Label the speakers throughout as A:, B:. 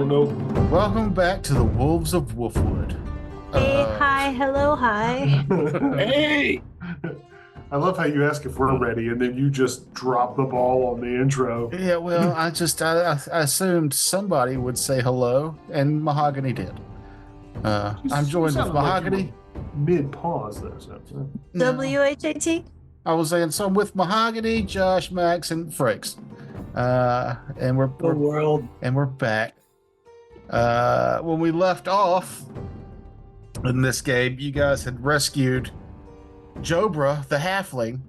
A: don't know.
B: Welcome back to the Wolves of Wolfwood.
C: Hey, hi, hello, hi.
D: Hey!
A: I love how you ask if we're ready and then you just drop the ball on the intro.
B: Yeah, well, I assumed somebody would say hello, and Mahogany did. I'm joined with Mahogany.
A: Mid-pause, though. So.
B: No,
C: WHAT?
B: I was saying, so I'm with Mahogany, Josh, Max, and Frakes. And we're back. When we left off in this game, you guys had rescued Jobra, the halfling.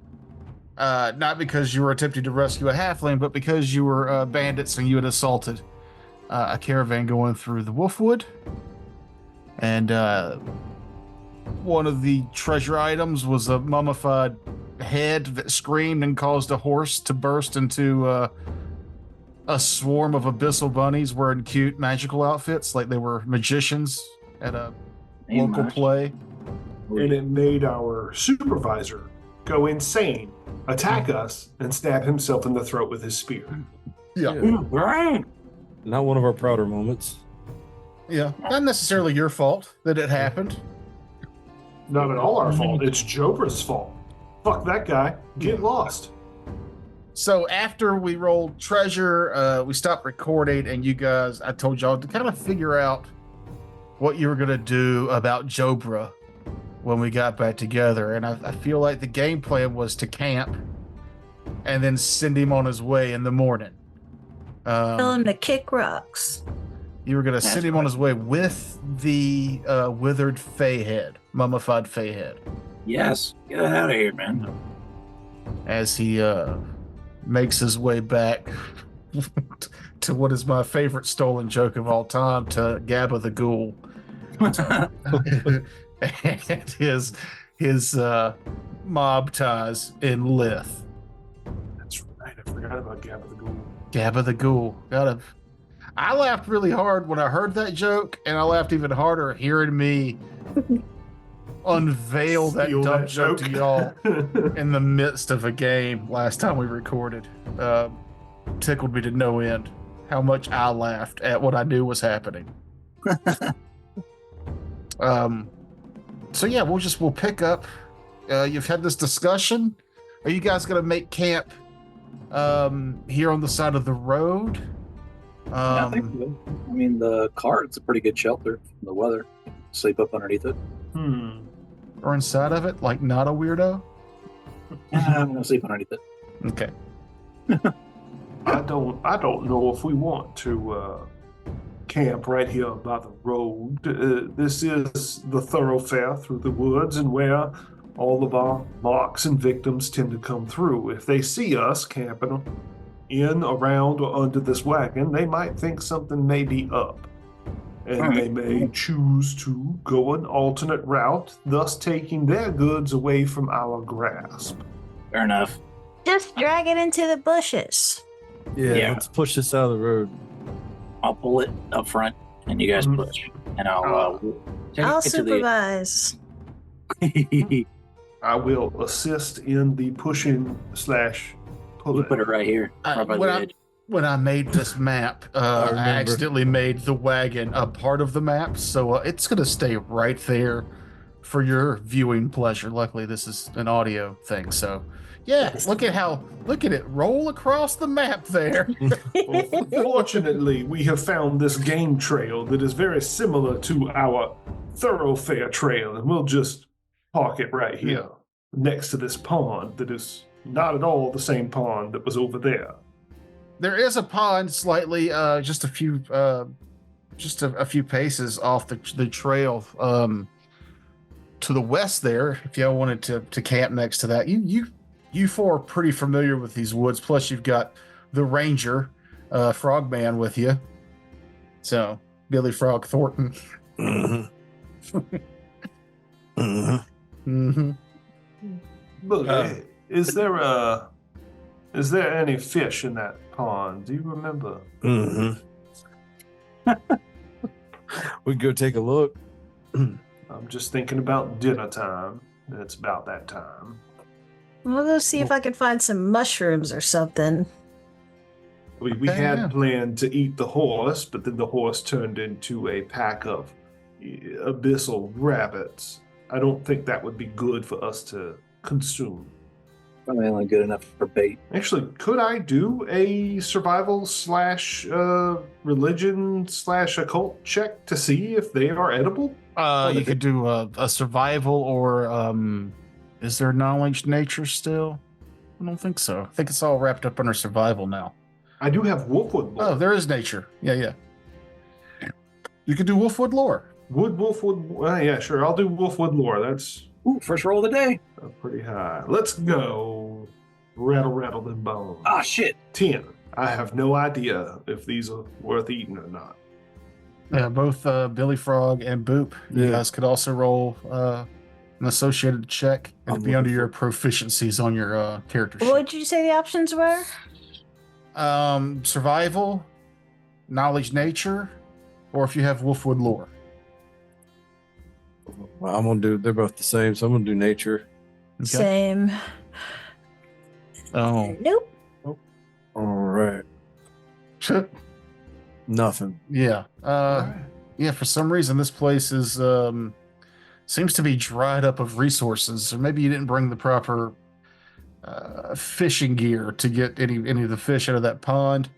B: Not because you were attempting to rescue a halfling, but because you were bandits and you had assaulted a caravan going through the Wolfwood. And one of the treasure items was a mummified head that screamed and caused a horse to burst into a swarm of abyssal bunnies wearing cute magical outfits like they were magicians at a local play.
A: And it made our supervisor go insane, attack us, and stab himself in the throat with his spear.
B: Yeah.
D: Not one of our prouder moments.
B: Yeah. Not necessarily your fault that it happened.
A: Not at all our fault. It's Jobra's fault. Fuck that guy. Get lost.
B: So after we rolled treasure, we stopped recording, and you guys, I told y'all to kind of figure out what you were going to do about Jobra when we got back together. And I feel like the game plan was to camp and then send him on his way in the morning.
C: Tell him to kick rocks.
B: You were going to send him on his way with the withered fey head, mummified fey head.
E: Yes, get that out of here, man.
B: As he makes his way back to what is my favorite stolen joke of all time, to Gabba the Ghoul. And his mob ties in Lith.
A: That's right. I forgot about Gabba the Ghoul.
B: Gabba the Ghoul. I laughed really hard when I heard that joke, and I laughed even harder hearing me unveil that
A: Steal
B: dumb
A: that
B: joke to y'all in the midst of a game last time we recorded. Tickled me to no end how much I laughed at what I knew was happening. So yeah, we'll pick up. You've had this discussion. Are you guys gonna make camp here on the side of the road?
E: I think so. I mean, the cart's a pretty good shelter from the weather. Sleep up underneath it.
B: Or inside of it, like not a weirdo?
E: I'm gonna sleep underneath it.
B: Okay.
A: I don't know if we want to camp right here by the road. This is the thoroughfare through the woods and where all of our marks and victims tend to come through. If they see us camping in, around, or under this wagon, they might think something may be up. And they may choose to go an alternate route, thus taking their goods away from our grasp.
E: Fair enough.
C: Just drag it into the bushes.
D: Yeah, let's push this out of the road.
E: I'll pull it up front, and you guys push, and I'll take
C: I'll
E: it to
C: supervise.
E: the.
A: I will assist in the pushing / pulling.
E: You put it right here, right by the edge.
B: When I made this map, I accidentally made the wagon a part of the map, so it's going to stay right there for your viewing pleasure. Luckily, this is an audio thing, so yeah, look at it roll across the map there.
A: Well, fortunately, we have found this game trail that is very similar to our thoroughfare trail, and we'll just park it right here next to this pond that is not at all the same pond that was over there.
B: There is a pond slightly, just a few paces off the trail to the west there. If y'all wanted to camp next to that, you four are pretty familiar with these woods. Plus, you've got the ranger, Frogman, with you. So Billy Frog Thornton.
A: Look, is there any fish in that pond? Do you remember?
D: We can go take a look.
A: I'm just thinking about dinner time. It's about that time.
C: We'll go see if I can find some mushrooms or something.
A: We
B: Okay,
A: had
B: yeah.
A: planned to eat the horse, but then the horse turned into a pack of abyssal rabbits. I don't think that would be good for us to consume.
E: Probably only good enough for bait.
A: Actually, could I do a survival slash religion slash occult check to see if they are edible?
B: You could do a survival or is there knowledge nature still? I don't think so. I think it's all wrapped up under survival now.
A: I do have Wolfwood lore.
B: Oh, there is nature. Yeah. You could do Wolfwood lore.
A: Wolfwood. Yeah, sure. I'll do Wolfwood lore. That's
E: First roll of the day.
A: pretty high. Let's go. Rattle them bones.
E: Ah, shit.
A: 10. I have no idea if these are worth eating or not.
B: Yeah, both Billy Frog and Boop. You guys could also roll an associated check and it'd be under your proficiencies on your character sheet.
C: What did you say the options were?
B: Survival, knowledge nature, or if you have Wolfwood lore.
D: Well, I'm gonna do. They're both the same, so I'm gonna do nature.
B: Okay.
C: Same.
B: Oh.
C: Nope.
D: All right. Nothing.
B: Yeah. Yeah, for some reason this place is seems to be dried up of resources, or maybe you didn't bring the proper fishing gear to get any of the fish out of that pond.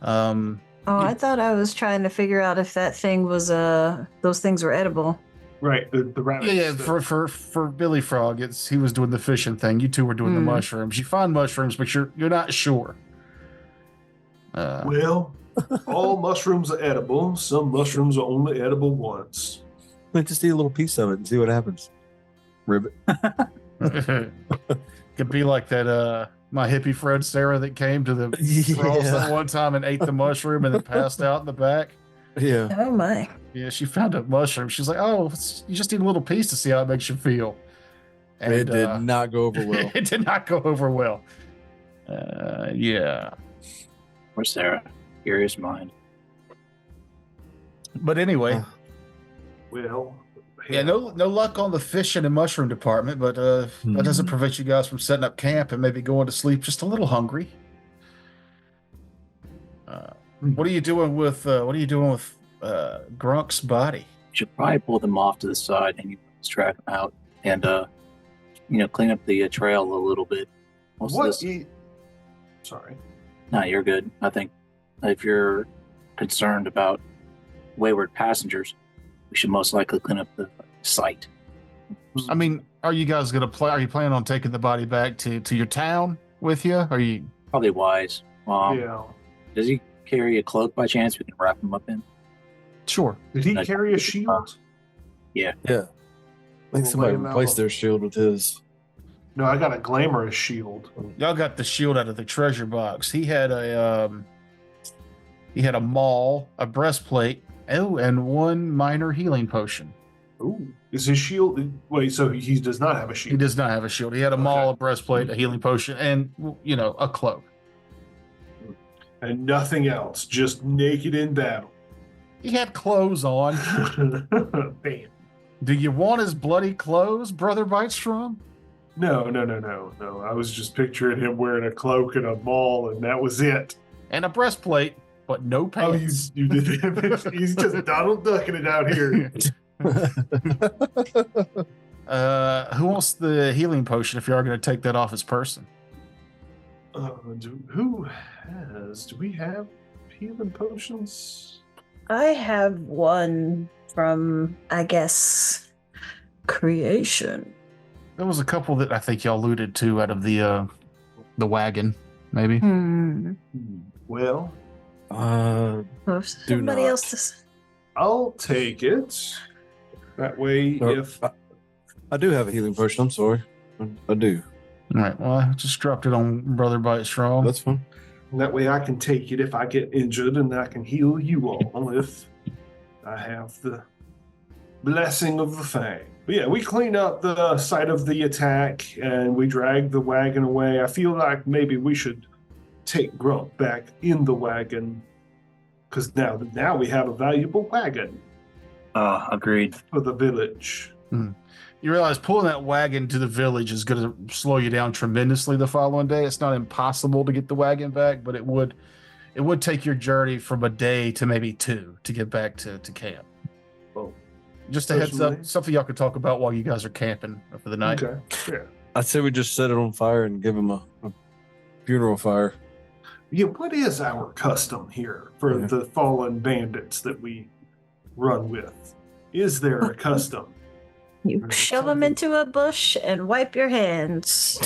C: Oh, I thought I was trying to figure out if that thing was those things were edible.
A: Right, the rabbits.
B: Yeah. For Billy Frog, he was doing the fishing thing. You two were doing the mushrooms. You find mushrooms, but you're not sure.
A: Well, all mushrooms are edible. Some mushrooms are only edible once.
D: Just eat a little piece of it and see what happens. Ribbit.
B: Could be like that my hippie friend Sarah that came to the cross that one time and ate the mushroom and then passed out in the back.
D: Yeah.
C: Oh my.
B: Yeah, she found a mushroom. She's like, "Oh, you just need a little piece to see how it makes you feel." And
D: it did not go over well.
B: It did not go over well. Yeah.
E: Where's Sarah? Curious mind.
B: But anyway,
A: Well,
B: yeah, no luck on the fishing and mushroom department, but that doesn't prevent you guys from setting up camp and maybe going to sleep just a little hungry. What are you doing with Grunk's body?
E: You should probably pull them off to the side and you track them out and clean up the trail a little bit.
A: Sorry.
E: No, you're good. I think if you're concerned about wayward passengers, we should most likely clean up the site.
B: I mean, are you guys gonna play? Are you planning on taking the body back to your town with you? Are you
E: Probably wise.
A: Yeah.
E: Does he carry a cloak by chance we can wrap him up in?
B: sure?
A: Did he carry a shield?
E: Yeah.
D: Yeah. I think somebody replaced their shield with his.
A: No, I got a glamorous shield.
B: Y'all got the shield out of the treasure box. He had a maul, a breastplate, and one minor healing potion.
A: Ooh. Is his shield... Wait, so he does not have a shield?
B: He does not have a shield. He had a maul, a breastplate, a healing potion, and a cloak.
A: And nothing else, just naked in battle.
B: He had clothes on.
A: Bam.
B: Do you want his bloody clothes, Brother Bitestrom?
A: No. I was just picturing him wearing a cloak and a maul, and that was it.
B: And a breastplate, but no pants.
A: Oh, you did. He's just Donald Ducking it out here.
B: Who wants the healing potion if you are going to take that off his person?
A: Do we have healing potions?
C: I have one from, I guess, creation.
B: There was a couple that I think y'all alluded to out of the wagon, maybe.
A: Well,
C: Somebody else to...
A: I'll take it. That way, if
D: I do have a healing potion, I'm sorry. I do.
B: All right. Well, I just dropped it on Brother Bitestrom.
D: That's fine.
A: that way I can take it if I get injured, and I can heal you all if I have the blessing of the Fang. But yeah, we clean up the site of the attack and we drag the wagon away. I feel like maybe we should take Grump back in the wagon, because now we have a valuable wagon.
E: Agreed.
A: For the village.
B: You realize pulling that wagon to the village is going to slow you down tremendously the following day. It's not impossible to get the wagon back, but it would take your journey from a day to maybe 2 to get back to camp.
A: Well,
B: just a heads up, something y'all could talk about while you guys are camping for the night.
A: Okay. Yeah.
D: I'd say we just set it on fire and give him a funeral fire.
A: Yeah, what is our custom here for the fallen bandits that we run with? Is there a custom?
C: You shove them into a bush and wipe your hands.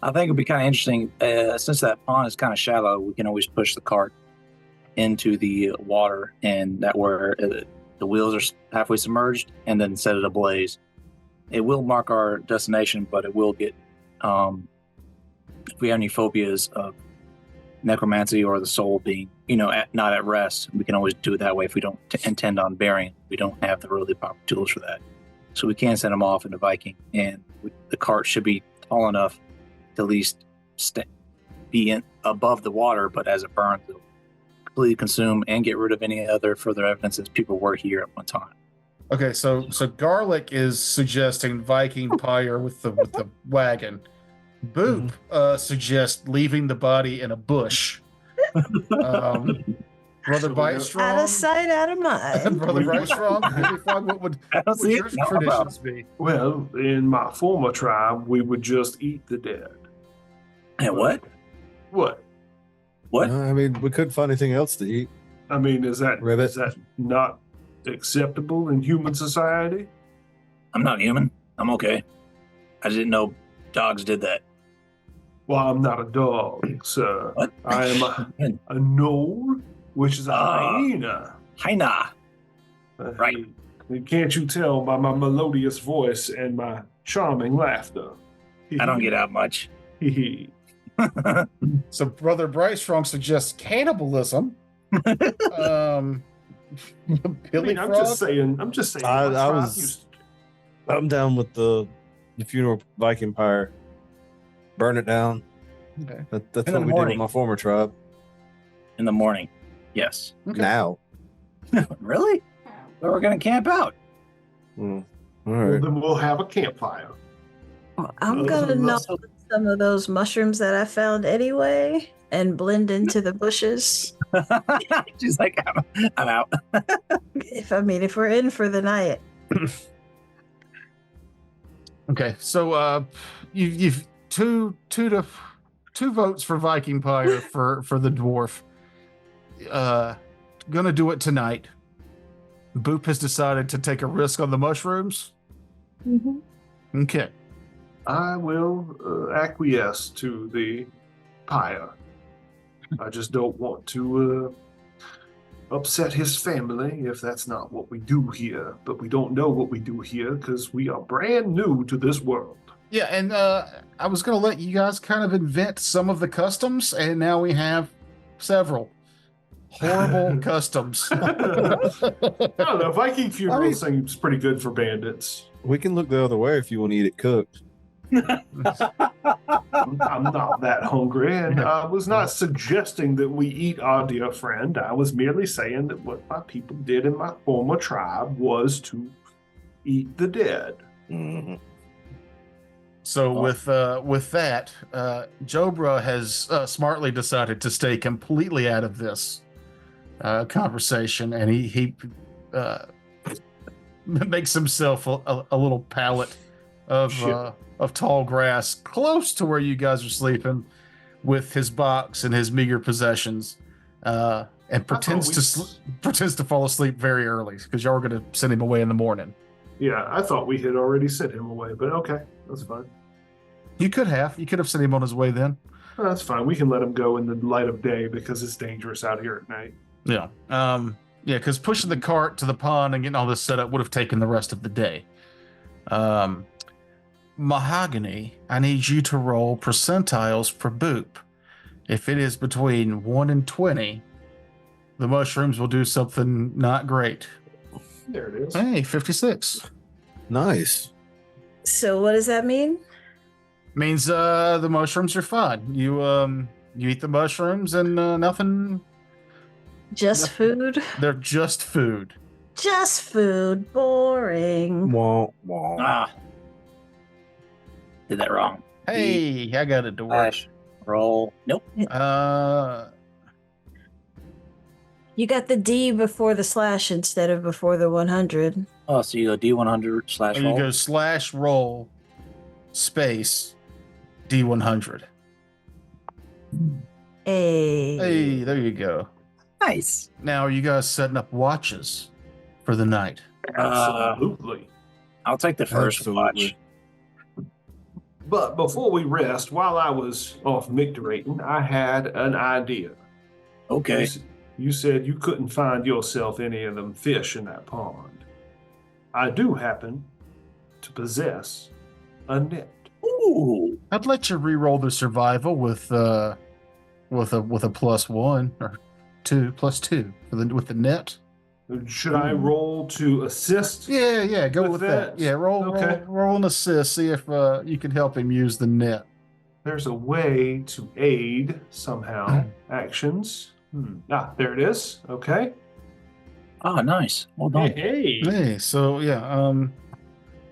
E: I think it'd be kind of interesting. Since that pond is kind of shallow, we can always push the cart into the water, and that where the wheels are halfway submerged, and then set it ablaze. It will mark our destination, but it will get, if we have any phobias of necromancy or the soul being, not at rest, we can always do it that way. If we don't intend on burying, we don't have the really proper tools for that. So we can send them off into Viking, and the cart should be tall enough to at least be above the water, but as it burns, it'll completely consume and get rid of any other further evidence that people were here at one time.
B: Okay, so Garlic is suggesting Viking pyre with the wagon. Boop suggests leaving the body in a bush. Brother Bytestrong,
C: out of sight, out of mind.
B: Brother Bytestrong, what would your traditions be?
A: Well, in my former tribe, we would just eat the dead.
E: And what?
A: What?
E: What?
D: I mean, we couldn't find anything else to eat.
A: I mean, is that
D: Ribbit.
A: not acceptable in human society?
E: I'm not human. I'm okay. I didn't know dogs did that.
A: Well, I'm not a dog, sir.
E: What?
A: I am a gnoll, which is a hyena.
E: Hyena. Right.
A: Can't you tell by my melodious voice and my charming laughter?
E: I don't get out much.
B: So Brother Bytestrong suggests cannibalism.
A: I'm just saying.
D: I'm down with the funeral Viking pyre. Burn it down.
B: Okay.
D: That's what we did with my former tribe.
E: In the morning. Yes.
B: Okay.
D: Now.
E: Really? But we're going to camp out.
D: All
A: Well,
D: right.
A: then we'll have a campfire.
C: Well, I'm gonna gnaw some of those mushrooms that I found anyway and blend into the bushes.
E: She's like, I'm out.
C: If we're in for the night.
B: Okay, so you've two votes for Viking pyre for the dwarf. Gonna do it tonight. Boop has decided to take a risk on the mushrooms.
C: Mm-hmm.
B: Okay.
A: I will acquiesce to the pyre. I just don't want to upset his family if that's not what we do here. But we don't know what we do here because we are brand new to this world.
B: Yeah, and I was going to let you guys kind of invent some of the customs, and now we have several horrible customs.
A: I don't know. Viking funeral seems pretty good for bandits.
D: We can look the other way if you want to eat it cooked.
A: I'm not that hungry, and I was not suggesting that we eat our dear friend. I was merely saying that what my people did in my former tribe was to eat the dead.
D: Mm-hmm.
B: So with that, Jobra has smartly decided to stay completely out of this conversation, and he makes himself a little pallet of tall grass close to where you guys are sleeping, with his box and his meager possessions, and pretends to fall asleep very early because y'all were going to send him away in the morning.
A: Yeah, I thought we had already sent him away, but okay, that's fine.
B: You could have sent him on his way then.
A: That's fine. We can let him go in the light of day because it's dangerous out here at night.
B: Yeah. Because pushing the cart to the pond and getting all this set up would have taken the rest of the day. Mahogany, I need you to roll percentiles for Boop. If it is between 1 and 20, the mushrooms will do something not great.
A: There it is.
B: Hey, 56.
D: Nice.
C: So what does that mean?
B: Means the mushrooms are fine. You eat the mushrooms and nothing.
C: Just food?
B: They're just food.
C: Just food. Boring.
D: Wah, wah.
E: Ah, did that wrong.
B: Hey, I got it to work.
E: Slash roll. Nope.
C: You got the D before the slash instead of before the 100.
E: Oh, so you go D100 slash
B: You
E: roll.
B: go slash roll space D100. Hey, there you go.
E: Nice.
B: Now, are you guys setting up watches for the night?
A: Absolutely.
E: I'll take the first watch.
A: But before we rest, while I was off micturating, I had an idea.
E: Okay.
A: You said you couldn't find yourself any of them fish in that pond. I do happen to possess a net.
E: Ooh.
B: I'd let you re-roll the survival with a +1 or 2 +2 with the net.
A: Should I roll to assist?
B: Yeah, go with that.
A: that?
B: Yeah, roll an assist. See if you can help him use the net.
A: There's a way to aid somehow actions. There it is. Okay.
E: Oh, nice. Well done.
B: Hey, so yeah,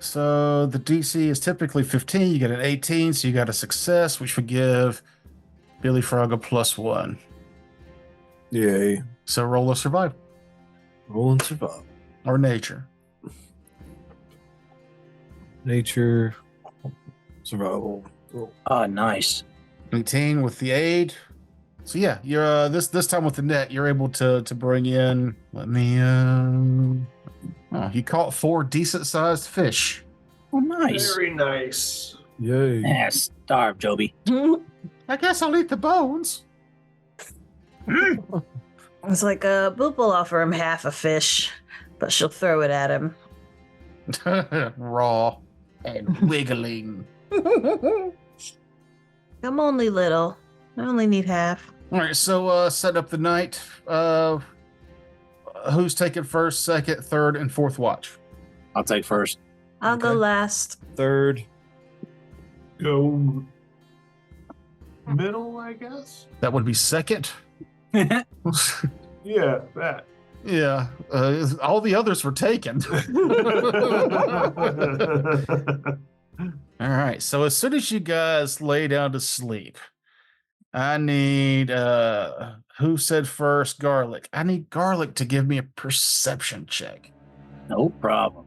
B: so the DC is typically 15. You get an 18, so you got a success, which would give Billy Frog a +1.
D: Yay.
B: So roll a survival
D: Roll and survive.
B: or nature.
D: Nature. Survival. Roll.
E: Oh, nice.
B: 18 with the aid. So yeah, you're this time with the net, you're able to bring in. Let me. You caught 4 decent sized fish.
E: Oh, nice.
A: Very nice.
D: Yay.
E: Yeah, starve, Joby.
B: I guess I'll eat the bones.
C: It's like Boop will offer him half a fish, but she'll throw it at him.
B: Raw and wiggling.
C: I'm only little. I only need half.
B: All right, so set up the night. Who's taking first, second, third, and fourth watch?
E: I'll take first.
C: I'll go last.
D: Third.
A: Go middle, I guess.
B: That would be second.
A: Yeah, that.
B: Yeah, all the others were taken. All right, so as soon as you guys lay down to sleep, I need who said first? Garlic. I need Garlic to give me a perception check.
E: No problem.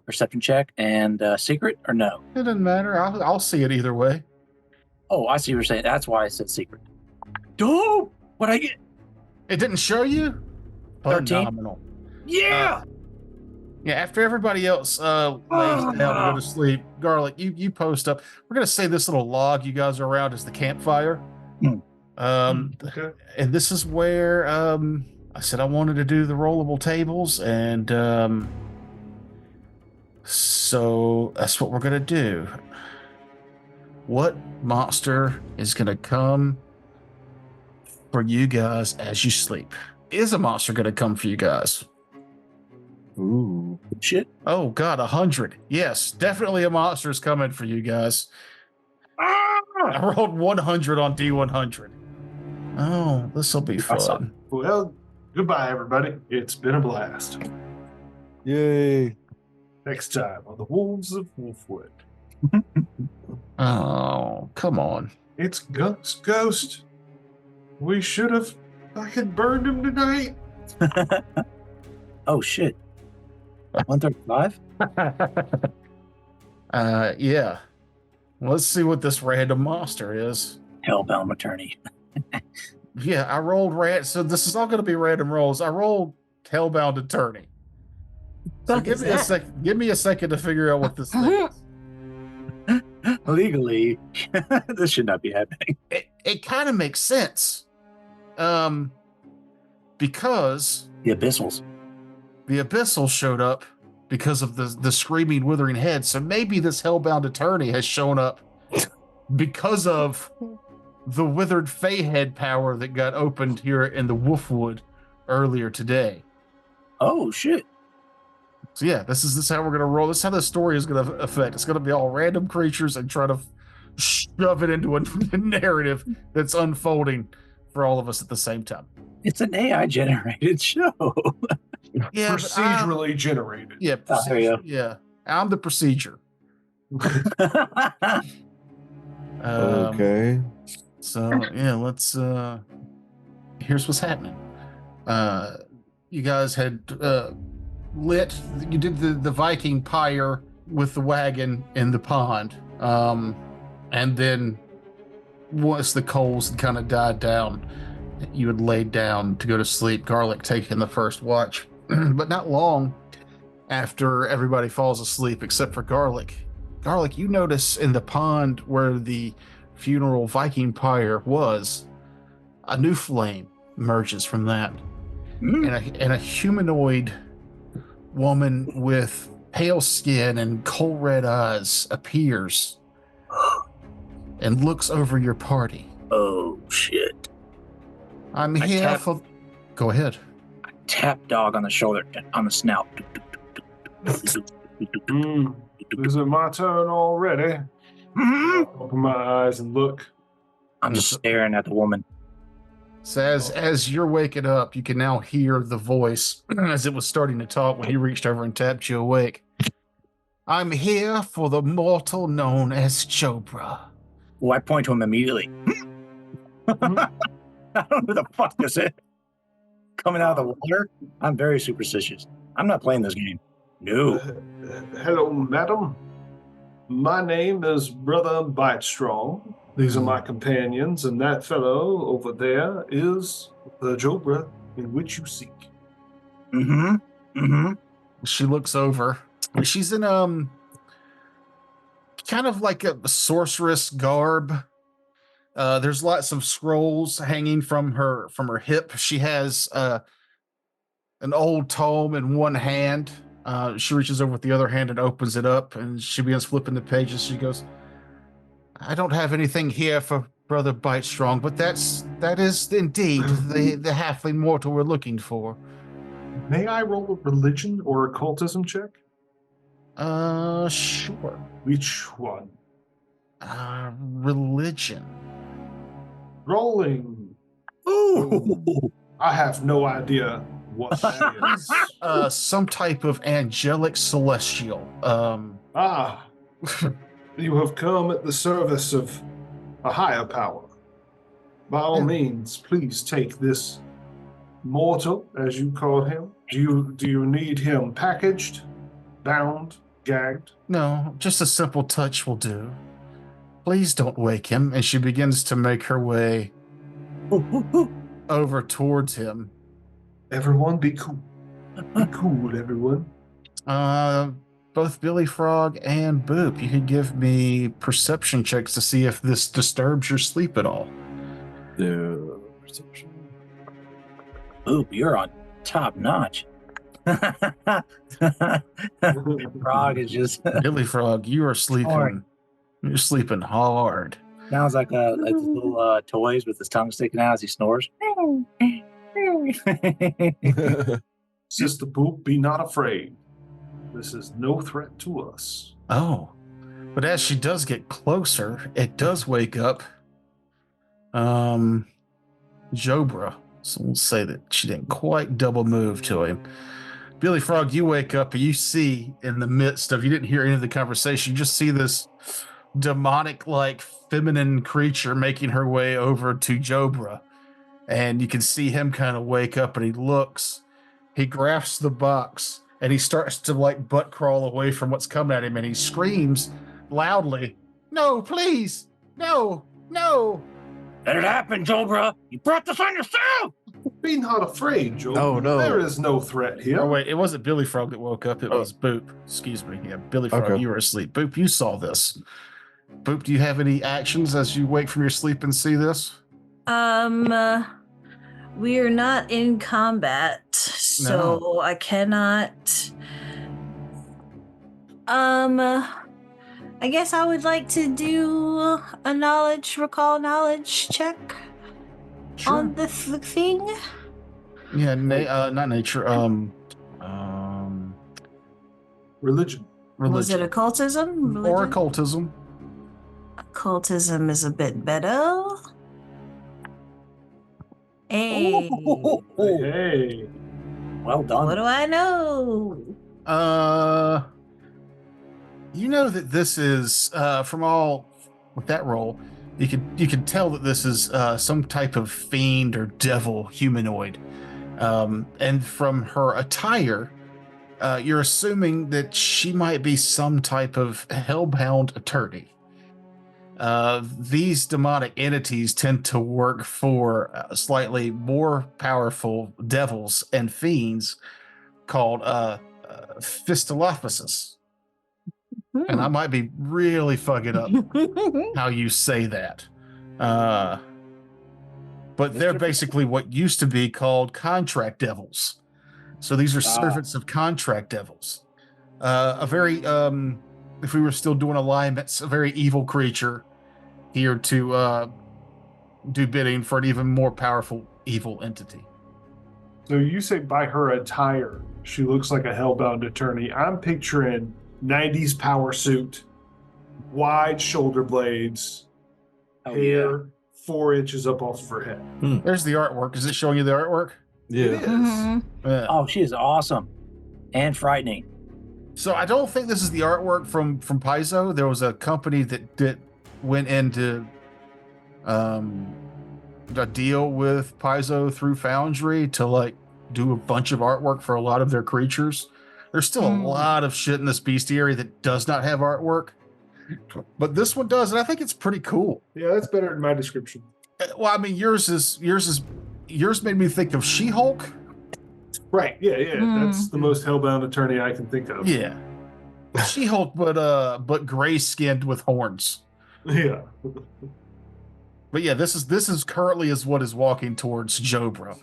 E: Perception check and secret or no?
B: It doesn't matter. I'll see it either way.
E: Oh, I see what you're saying. That's why I said secret. Dope. What'd I get?
B: It didn't show you?
E: 13.
B: Phenomenal.
E: Yeah.
B: Yeah, after everybody else lays down to go to sleep, Garlic, you post up. We're gonna say this little log you guys are around is the campfire.
A: Okay.
B: And this is where I said I wanted to do the rollable tables, and so that's what we're gonna do. What monster is gonna come for you guys as you sleep? Is a monster gonna come for you guys?
D: Ooh.
E: Shit.
B: Oh God, 100. Yes, definitely a monster is coming for you guys. I rolled 100 on D100. Oh, this will be fun.
E: Awesome.
A: Well, goodbye, everybody. It's been a blast.
D: Yay.
A: Next time on the Wolves of Wolfwood.
B: Oh, come on.
A: It's Ghost. We should have fucking burned him tonight.
E: Oh shit. 135?
B: Yeah. Let's see what this random monster is.
E: Hellbound attorney.
B: Yeah, I rolled so this is all going to be random rolls. I rolled Hellbound Attorney. So give me a second to figure out what this thing is.
E: Legally, this should not be happening.
B: It kind of makes sense. Because
E: The Abyssals.
B: the Abyssal showed up because of the screaming, withering head. So maybe this Hellbound Attorney has shown up because of the withered Fey head power that got opened here in the Wolfwood earlier today.
E: Oh shit.
B: So yeah, this is how we're gonna roll. This is how the story is gonna affect. It's gonna be all random creatures and try to shove it into a narrative that's unfolding for all of us at the same time.
E: It's an AI generated show.
B: Yeah,
A: procedurally generated.
B: Yeah, procedure. Yeah, I'm the procedure.
D: Okay.
B: So yeah, let's. Here's what's happening. You guys had lit. You did the Viking pyre with the wagon in the pond. And then once the coals had kind of died down, you had laid down to go to sleep. Garlic taking the first watch, but not long after everybody falls asleep except for Garlic. Garlic, you notice in the pond where the funeral Viking pyre was, a new flame emerges from that. And a humanoid woman with pale skin and coal red eyes appears and looks over your party.
E: Oh, shit.
B: I'm here for... Go ahead.
E: I tap dog on the shoulder, on the snout.
A: Is it my turn already? Open my eyes and look.
E: I'm just staring at the woman.
B: So as you're waking up, you can now hear the voice as it was starting to talk when he reached over and tapped you awake. I'm here for the mortal known as Jobra.
E: Oh, I point to him immediately. I don't know who the fuck this is. Coming out of the water? I'm very superstitious. I'm not playing this game. No.
A: Hello, madam. My name is Brother Bitestrong. These are my companions, and that fellow over there is the Jobra in which you seek.
B: She looks over. She's in kind of like a sorceress garb. There's lots of scrolls hanging from her hip. She has an old tome in one hand. She reaches over with the other hand and opens it up, and she begins flipping the pages. She goes, I don't have anything here for Brother Bitestrong, but that is indeed the halfling mortal we're looking for.
A: May I roll a religion or occultism check?
B: Sure.
A: Which one?
B: Religion.
A: Rolling.
E: Ooh.
A: I have no idea what that is.
B: Some type of angelic celestial.
A: You have come at the service of a higher power. By all means, please take this mortal, as you call him. Do you need him packaged, bound, gagged?
B: No, just a simple touch will do. Please don't wake him. And she begins to make her way over towards him.
A: Everyone be cool. Be cool, everyone.
B: Both Billy Frog and Boop, you could give me perception checks to see if this disturbs your sleep at all.
D: Perception.
E: Boop, you're on top notch. Frog is just
B: Billy Frog, you are sleeping.
E: Hard.
B: You're sleeping hard.
E: Sounds like little toys with his tongue sticking out as he snores.
A: Sister Boop, be not afraid. This is no threat to us.
B: Oh, but as she does get closer, it does wake up Jobra. So we'll say that she didn't quite double move to him. Billy Frog, you wake up and you see in the midst of, you didn't hear any of the conversation, you just see this demonic-like feminine creature making her way over to Jobra. And you can see him kind of wake up and he looks, he grasps the box and he starts to like butt crawl away from what's coming at him and he screams loudly, no, please, no.
E: Let it happen, Jobra. You brought this on yourself.
A: Be not afraid, Joe.
D: Oh, no.
A: There is no threat here.
B: Oh, wait, it wasn't Billy Frog that woke up. It was Boop. Excuse me. Yeah, Billy Frog,
D: Okay.
B: You were asleep. Boop, you saw this. Boop, do you have any actions as you wake from your sleep and see this?
C: We are not in combat, so I cannot. I guess I would like to do a recall knowledge check on the thing.
B: Yeah, not nature.
A: Religion.
C: Was it occultism?
B: Or
C: Religion?
B: occultism.
C: Occultism is a bit better. Hey.
A: Hey.
E: Well done.
C: What do I know?
B: You know that this is from all with that roll. You can tell that this is some type of fiend or devil humanoid, and from her attire, you're assuming that she might be some type of hellbound attorney. These demonic entities tend to work for slightly more powerful devils and fiends called Fistolophosis. And I might be really fucking up how you say that. But they're basically what used to be called contract devils. So these are servants of contract devils. A very, if we were still doing alignments, a very evil creature here to do bidding for an even more powerful evil entity.
A: So you say by her attire, she looks like a hellbound attorney. I'm picturing 90s power suit, wide shoulder blades, hair 4 inches up off of her head.
B: There's the artwork. Is it showing you the artwork?
D: Yeah.
A: It is.
B: Yeah.
E: Oh, she is awesome and frightening.
B: So I don't think this is the artwork from Paizo. There was a company that went into a deal with Paizo through Foundry to like do a bunch of artwork for a lot of their creatures. There's still a lot of shit in this bestiary that does not have artwork, but this one does, and I think it's pretty cool.
A: Yeah, that's better than my description.
B: Well, I mean, yours made me think of She-Hulk.
A: Right. Yeah. That's the most hellbound attorney I can think of.
B: Yeah, She-Hulk, but gray skinned with horns.
A: Yeah.
B: But yeah, this is currently is what is walking towards Jobra.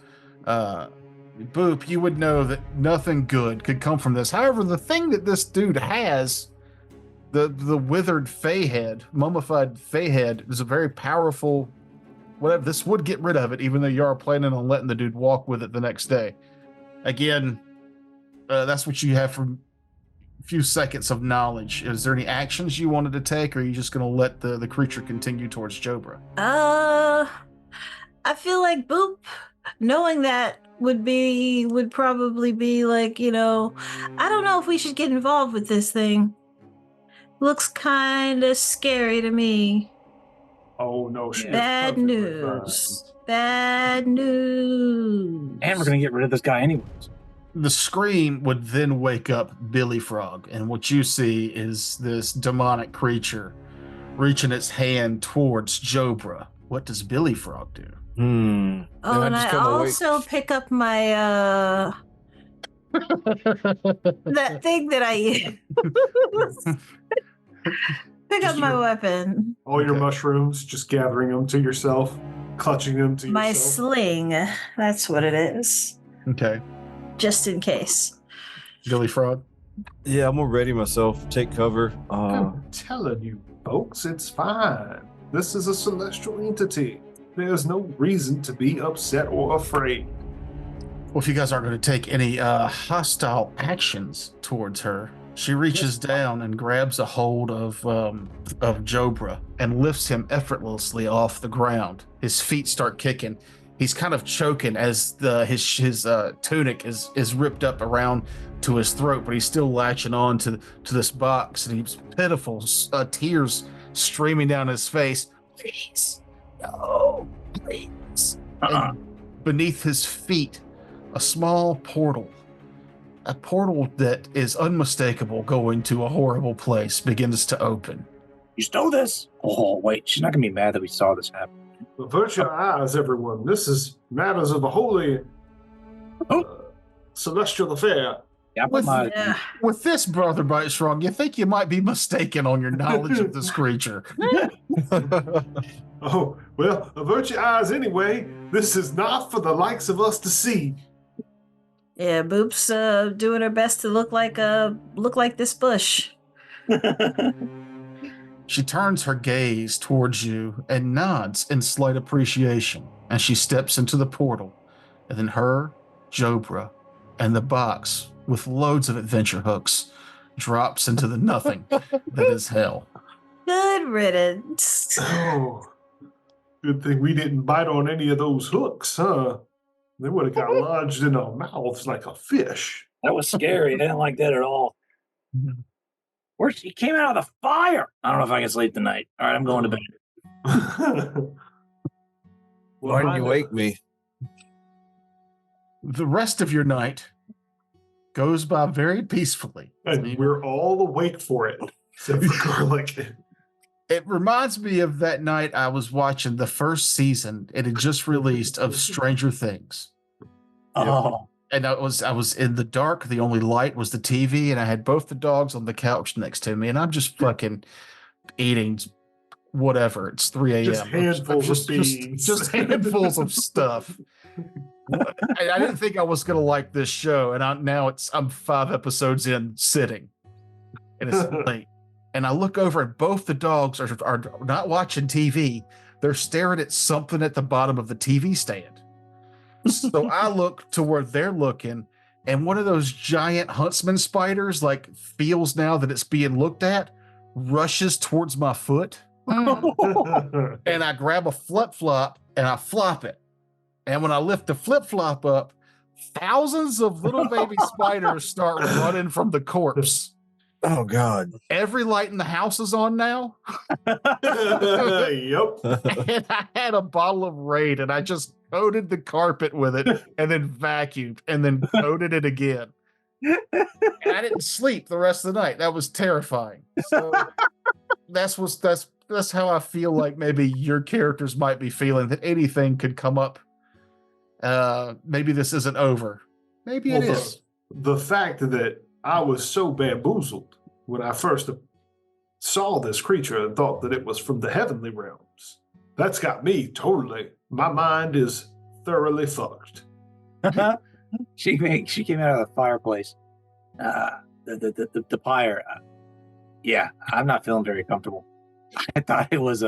B: Boop, you would know that nothing good could come from this. However, the thing that this dude has, the withered fey head, mummified fey head, is a very powerful. Whatever, this would get rid of it, even though you are planning on letting the dude walk with it the next day. Again, that's what you have from a few seconds of knowledge. Is there any actions you wanted to take, or are you just going to let the creature continue towards Jobra?
C: I feel like Boop, knowing that would probably be like, I don't know if we should get involved with this thing. Looks kind of scary to me.
A: Oh no, she
C: Bad news. Bad news.
E: And we're going to get rid of this guy anyways.
B: The scream would then wake up Billy Frog, and what you see is this demonic creature reaching its hand towards Jobra. What does Billy Frog do?
C: Oh, and I also pick up my that thing that I use. Pick up my weapon.
A: All your mushrooms, just gathering them to yourself, clutching them to
C: my
A: yourself.
C: sling. That's what it is.
B: Okay.
C: Just in case.
B: Billy Frog?
D: Yeah, I'm gonna ready myself. Take cover.
A: I'm telling you, folks, it's fine. This is a celestial entity. There's no reason to be upset or afraid.
B: Well, if you guys aren't going to take any hostile actions towards her, she reaches down and grabs a hold of Jobra and lifts him effortlessly off the ground. His feet start kicking. He's kind of choking as his tunic is ripped up around to his throat, but he's still latching on to this box, and he's pitiful, tears streaming down his face. Please, no, please. And beneath his feet, a small portal. A portal that is unmistakable going to a horrible place begins to open.
E: You stole this? Oh, wait. She's not going to be mad that we saw this happen.
A: Avert your eyes, everyone. This is matters of a holy celestial affair.
E: Yeah,
B: With this, Brother Bite Strong, you think you might be mistaken on your knowledge of this creature.
A: Oh, well, avert your eyes anyway. This is not for the likes of us to see.
C: Yeah, Boop's doing her best to look like this bush.
B: She turns her gaze towards you and nods in slight appreciation as she steps into the portal, and then her, Jobra, and the box with loads of adventure hooks drops into the nothing that is hell.
C: Good riddance.
A: Oh, good thing we didn't bite on any of those hooks, huh? They would have got lodged in our mouths like a fish.
E: That was scary. I didn't like that at all. He came out of the fire. I don't know if I can sleep tonight. All right, I'm going to bed.
D: Why didn't you wake me?
B: The rest of your night goes by very peacefully.
A: And we're all awake for it, except for Garlic.
B: It reminds me of that night I was watching the first season. It had just released of Stranger Things.
E: Oh.
B: And I was in the dark. The only light was the TV, and I had both the dogs on the couch next to me, and I'm just fucking eating whatever. It's 3 a.m.
A: Just handfuls of beans.
B: Just handfuls of stuff. I didn't think I was gonna like this show, and I'm 5 episodes in sitting, and it's late. And I look over, and both the dogs are not watching TV. They're staring at something at the bottom of the TV stand. So I look to where they're looking, and one of those giant huntsman spiders feels now that it's being looked at, rushes towards my foot, and I grab a flip-flop and I flop it. And when I lift the flip-flop up, thousands of little baby spiders start running from the corpse.
D: Oh God!
B: Every light in the house is on now.
A: Yep.
B: And I had a bottle of Raid, and I just coated the carpet with it, and then vacuumed, and then coated it again. And I didn't sleep the rest of the night. That was terrifying. So that's how I feel like maybe your characters might be feeling, that anything could come up. Maybe this isn't over. Maybe it is.
A: The fact that I was so bamboozled when I first saw this creature and thought that it was from the heavenly realms. That's got me totally. My mind is thoroughly fucked.
E: She came out of the fireplace. The pyre. Yeah, I'm not feeling very comfortable. I thought it was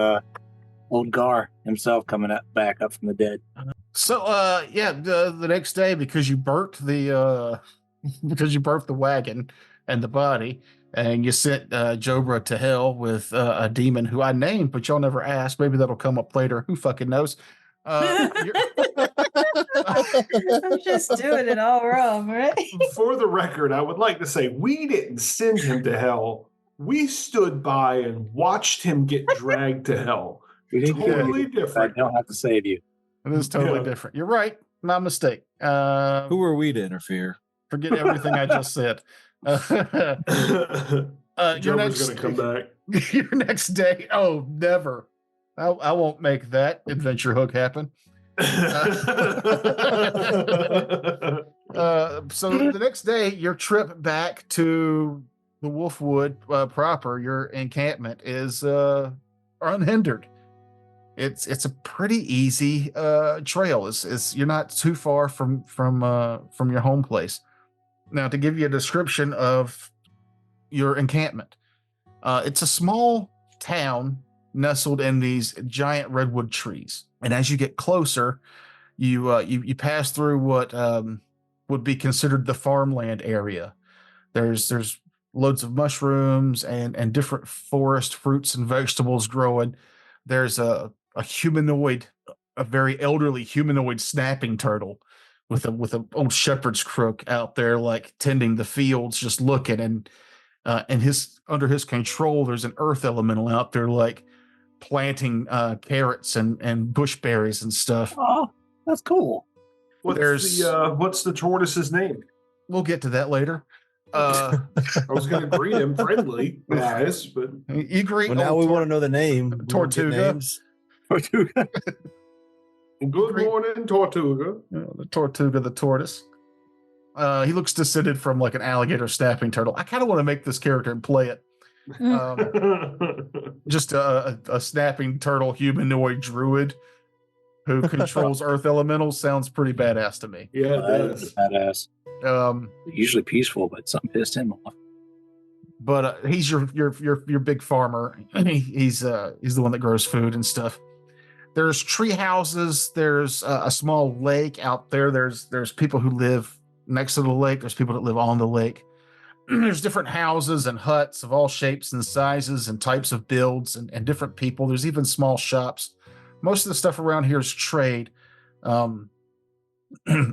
E: old Gar himself coming back up from the dead.
B: So the next day, because you burnt the wagon and the body, and you sent Jobra to hell with a demon who I named, but y'all never asked. Maybe that'll come up later. Who fucking knows?
C: I'm just doing it all wrong, right?
A: For the record, I would like to say we didn't send him to hell. We stood by and watched him get dragged to hell. Totally different.
E: I don't have to save you.
B: It is totally different. You're right. My mistake.
D: Who are we to interfere?
B: Forget everything I just said. Your next
A: going to come back.
B: Your next day. Oh, never. I won't make that adventure hook happen. So the next day, your trip back to the Wolfwood proper, your encampment, is unhindered. It's a pretty easy trail. It's you're not too far from your home place. Now, to give you a description of your encampment, it's a small town nestled in these giant redwood trees, and as you get closer, you pass through what would be considered the farmland area. There's loads of mushrooms and different forest fruits and vegetables growing. There's a very elderly humanoid snapping turtle with a old shepherd's crook out there, tending the fields, just looking, and under his control, there's an earth elemental out there, planting carrots and bushberries and stuff.
E: Oh, that's cool.
A: What's the tortoise's name?
B: We'll get to that later.
A: I was going to greet him friendly, guys, but
B: you greet.
D: Well, now we want to know the name.
B: Tortuga.
E: Tortuga.
A: Good morning, Tortuga.
B: The Tortuga, the tortoise. He looks descended from an alligator snapping turtle. I kind of want to make this character and play it. Just a snapping turtle humanoid druid who controls earth elementals sounds pretty badass to me.
A: Yeah, it does.
E: Badass. Usually peaceful, but something pissed him off.
B: But he's your big farmer. He's the one that grows food and stuff. There's tree houses. There's a small lake out there. There's people who live next to the lake. There's people that live on the lake. There's different houses and huts of all shapes and sizes and types of builds and different people. There's even small shops. Most of the stuff around here is trade.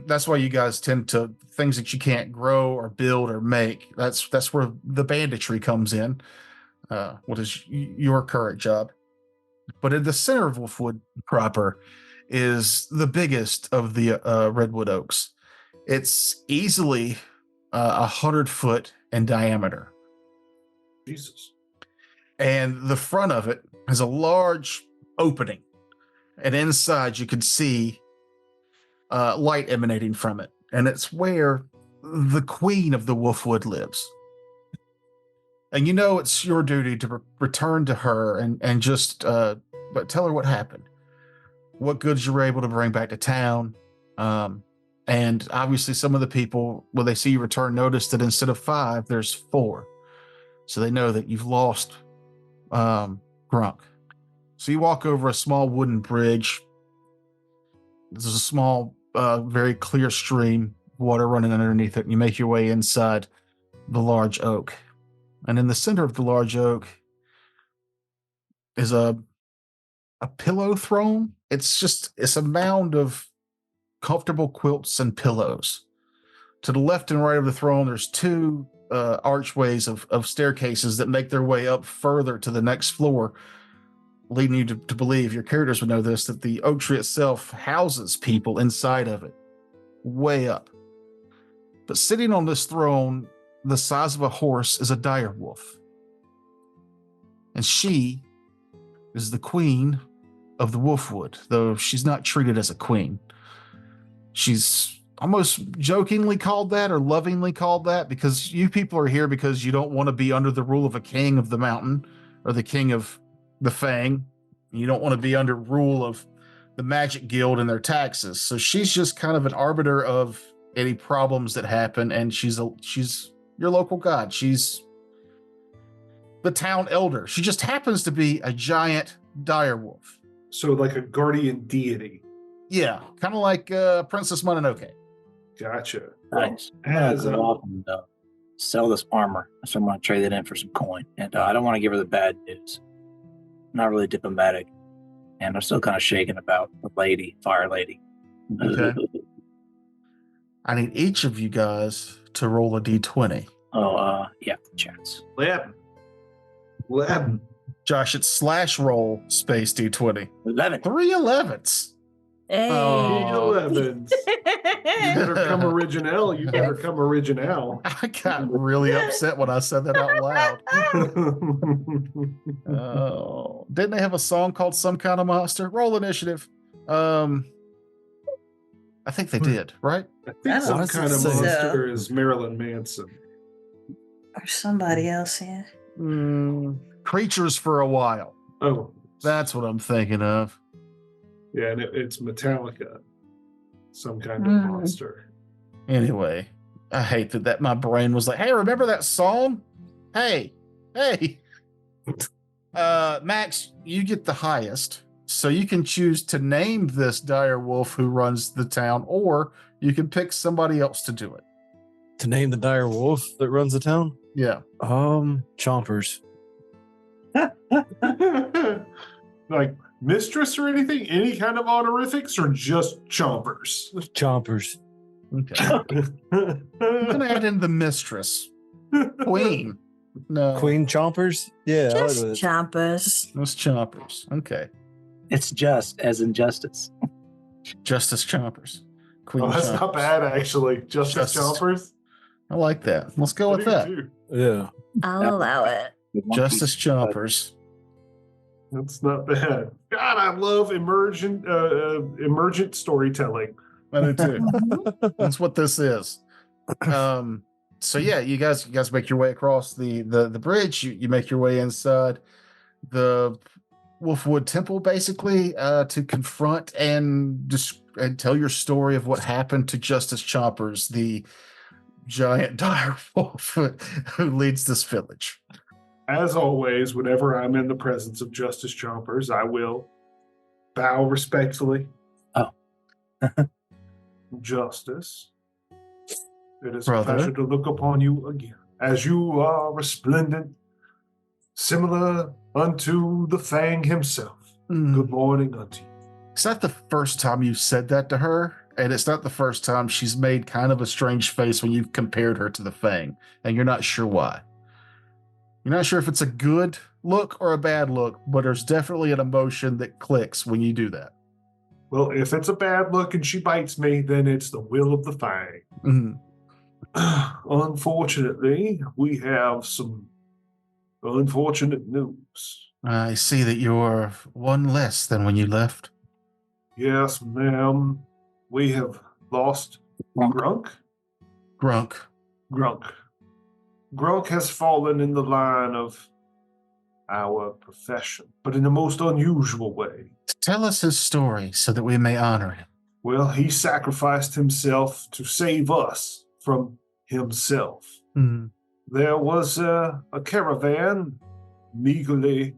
B: that's why you guys tend to things that you can't grow or build or make. That's where the banditry comes in. What is your current job? But in the center of Wolfwood proper is the biggest of the redwood oaks. It's easily 100 foot in diameter,
A: Jesus.
B: and the front of it has a large opening, and inside you can see light emanating from it, and it's where the queen of the Wolfwood lives. And you know it's your duty to return to her and just but tell her what happened, what goods you were able to bring back to town. And obviously some of the people, when they see you return, notice that instead of 5, there's 4. So they know that you've lost Grunk. So you walk over a small wooden bridge. There's a small, very clear stream, water running underneath it, and you make your way inside the large oak. And in the center of the large oak is a pillow throne. It's a mound of comfortable quilts and pillows. To the left and right of the throne, there's 2 archways of staircases that make their way up further to the next floor, leading you to believe, your characters would know this, that the oak tree itself houses people inside of it, way up. But sitting on this throne, the size of a horse, is a dire wolf. And she is the queen of the Wolfwood, though she's not treated as a queen. She's almost jokingly called that or lovingly called that because you people are here because you don't want to be under the rule of a king of the mountain or the king of the Fang. You don't want to be under rule of the Magic Guild and their taxes. So she's just kind of an arbiter of any problems that happen, and she's your local god. She's the town elder. She just happens to be a giant dire wolf.
A: So like a guardian deity.
B: Yeah, kind of like Princess Mononoke.
A: Gotcha.
E: Nice.
A: As
E: I'm off and sell this armor, so I'm going to trade it in for some coin. And I don't want to give her the bad news. I'm not really diplomatic, and I'm still kind of shaken about the lady, fire lady.
B: Okay. I need each of you guys to roll a d20.
E: Yeah, chance.
A: 11.
B: Josh, it's /roll space d20.
E: 11.
B: 3 11s.
C: Hey.
B: Oh.
A: 11s. You better come original. You better come original.
B: I got really upset when I said that out loud. Oh, didn't they have a song called Some Kind of Monster? Roll initiative. I think they did, right?
A: I think some
C: honestly
A: kind of
C: so.
A: monster is Marilyn Manson.
C: Or somebody else, yeah.
B: Creatures for a While.
A: Oh,
B: That's what I'm thinking of.
A: yeah, and it's Metallica. Some kind of monster.
B: Anyway, I hate that my brain was like, hey, remember that song? Hey. Max, you get the highest. So you can choose to name this dire wolf who runs the town, or you can pick somebody else to do it.
D: To name the dire wolf that runs the town?
B: Yeah.
D: Chompers.
A: Like mistress or anything? Any kind of honorifics or just chompers?
D: Chompers.
B: Okay. I'm gonna add in the mistress. Queen. No.
D: Queen Chompers? Yeah, I like
C: Just
D: that.
C: chompers.
B: Those chompers. Okay.
E: It's just as in justice.
B: Justice chompers. Queen
A: Oh, that's
B: chompers.
A: not bad, actually. Justice
B: Justice-
A: chompers.
B: I like that. Let's go with that.
D: Yeah.
C: I'll allow it.
B: Justice chompers.
A: That's not bad. God, I love emergent storytelling.
B: I do too. That's what this is. So yeah, you guys make your way across the bridge. You make your way inside the Wolfwood Temple, basically, to confront and tell your story of what happened to Justice Chompers, the giant dire wolf who leads this village.
A: As always, whenever I'm in the presence of Justice Chompers, I will bow respectfully.
E: Oh.
A: Justice, it is
B: Brother.
A: a pleasure to look upon you again, as you are resplendent, similar unto the Fang himself. Good morning unto you.
B: Is that the first time you've said that to her? and it's not the first time she's made kind of a strange face when you've compared her to the Fang, and you're not sure why. You're not sure if it's a good look or a bad look, but there's definitely an emotion that clicks when you do that.
A: Well, if it's a bad look and she bites me, then it's the will of the Fang.
B: Mm-hmm.
A: Unfortunately, we have some unfortunate news.
B: I see that you're one less than when you left.
A: Yes, ma'am. We have lost Grunk.
B: Grunk.
A: Grunk has fallen in the line of our profession, but in the most unusual way.
B: Tell us his story so that we may honor him.
A: Well, he sacrificed himself to save us from himself.
B: Mm-hmm.
A: There was a caravan meagerly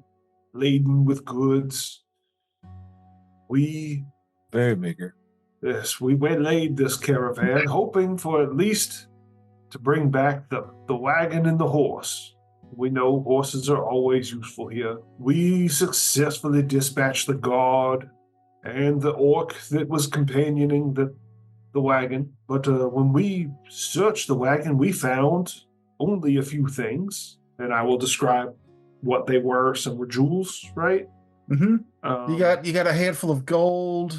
A: laden with goods.
D: Very meager.
A: Yes, we waylaid this caravan, hoping for at least to bring back the wagon and the horse. We know horses are always useful here. We successfully dispatched the guard and the orc that was companioning the wagon. But when we searched the wagon, we found only a few things, and I will describe what they were. Some were jewels, right?
B: Mm-hmm. You got a handful of gold.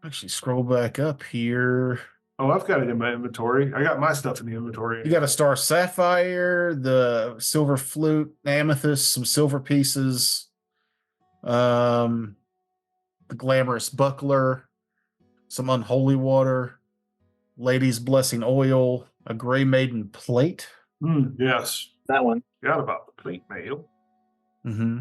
B: Actually, scroll back up here.
A: Oh, I've got it in my inventory. I got my stuff in the inventory.
B: You got a star sapphire, the silver flute, amethyst, some silver pieces, the glamorous buckler, some unholy water, lady's blessing oil, a gray maiden plate.
A: Yes.
E: That one.
A: Forgot about the plate mail.
B: Mm-hmm.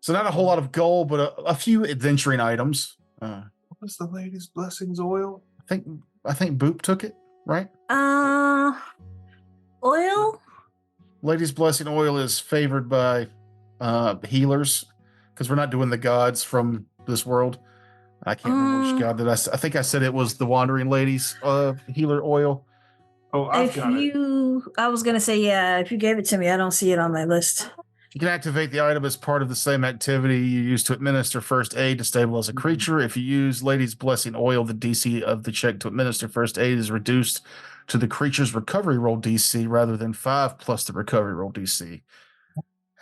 B: So not a whole lot of gold, but a few adventuring items.
A: What was the lady's blessings oil?
B: I think Boop took it, right?
C: Oil?
B: Lady's blessing oil is favored by healers because we're not doing the gods from this world. I can't remember which god that I think I said it was the Wandering Lady's healer oil.
A: Oh, I've got it.
C: I was gonna say, yeah, if you gave it to me, I don't see it on my list.
B: You can activate the item as part of the same activity you use to administer first aid to stabilize a creature. If you use Lady's Blessing Oil, the DC of the check to administer first aid is reduced to the creature's recovery roll DC rather than 5 plus the recovery roll DC.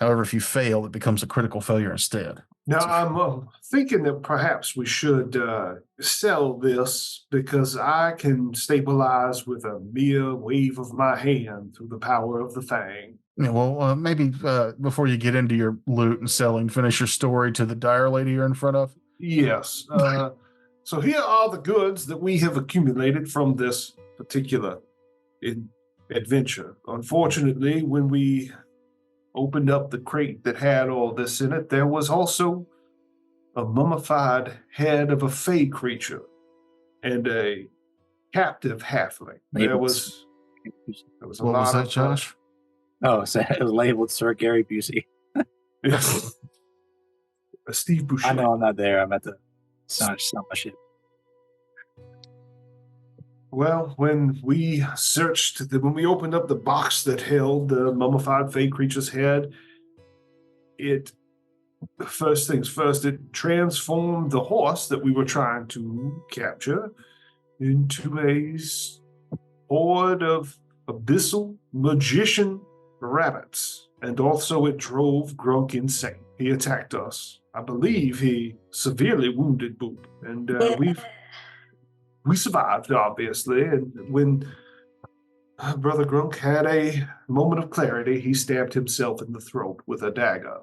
B: However, if you fail, it becomes a critical failure instead.
A: Now, I'm thinking that perhaps we should sell this because I can stabilize with a mere wave of my hand through the power of the Fang.
B: Yeah, well, maybe before you get into your loot and selling, finish your story to the dire lady you're in front of.
A: Yes. So here are the goods that we have accumulated from this particular adventure. Unfortunately, when we opened up the crate that had all this in it, there was also a mummified head of a fey creature and a captive halfling. There was a
B: What
A: lot
B: was that,
A: of
B: Josh?
E: So it was labeled Sir Gary Busey.
A: Yes. Steve Boucher.
E: I know I'm not there. I'm at the sell my shit.
A: Well, when we when we opened up the box that held the mummified fey creature's head, first things first, it transformed the horse that we were trying to capture into a horde of abyssal magician rabbits. And also it drove Grunk insane. He attacked us. I believe he severely wounded Boop. And we survived, obviously. And when Brother Grunk had a moment of clarity, he stabbed himself in the throat with a dagger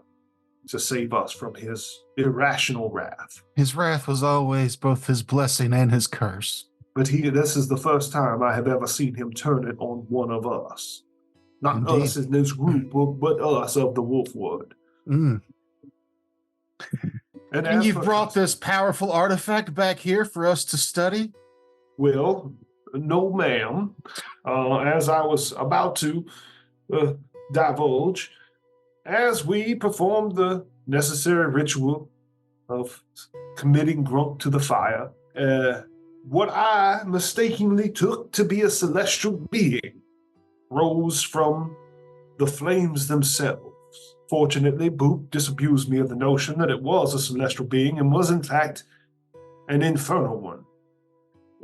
A: to save us from his irrational wrath.
B: His wrath was always both his blessing and his curse.
A: But this is the first time I have ever seen him turn it on one of us. Not
B: Indeed.
A: us in this group, but us of the Wolfwood.
B: Mm. And you've brought
A: us,
B: this powerful artifact back here for us to study?
A: Well, no, ma'am. As I was about to divulge, as we performed the necessary ritual of committing Grunk to the fire, what I mistakenly took to be a celestial being rose from the flames themselves. Fortunately, Boop disabused me of the notion that it was a celestial being and was in fact an infernal one.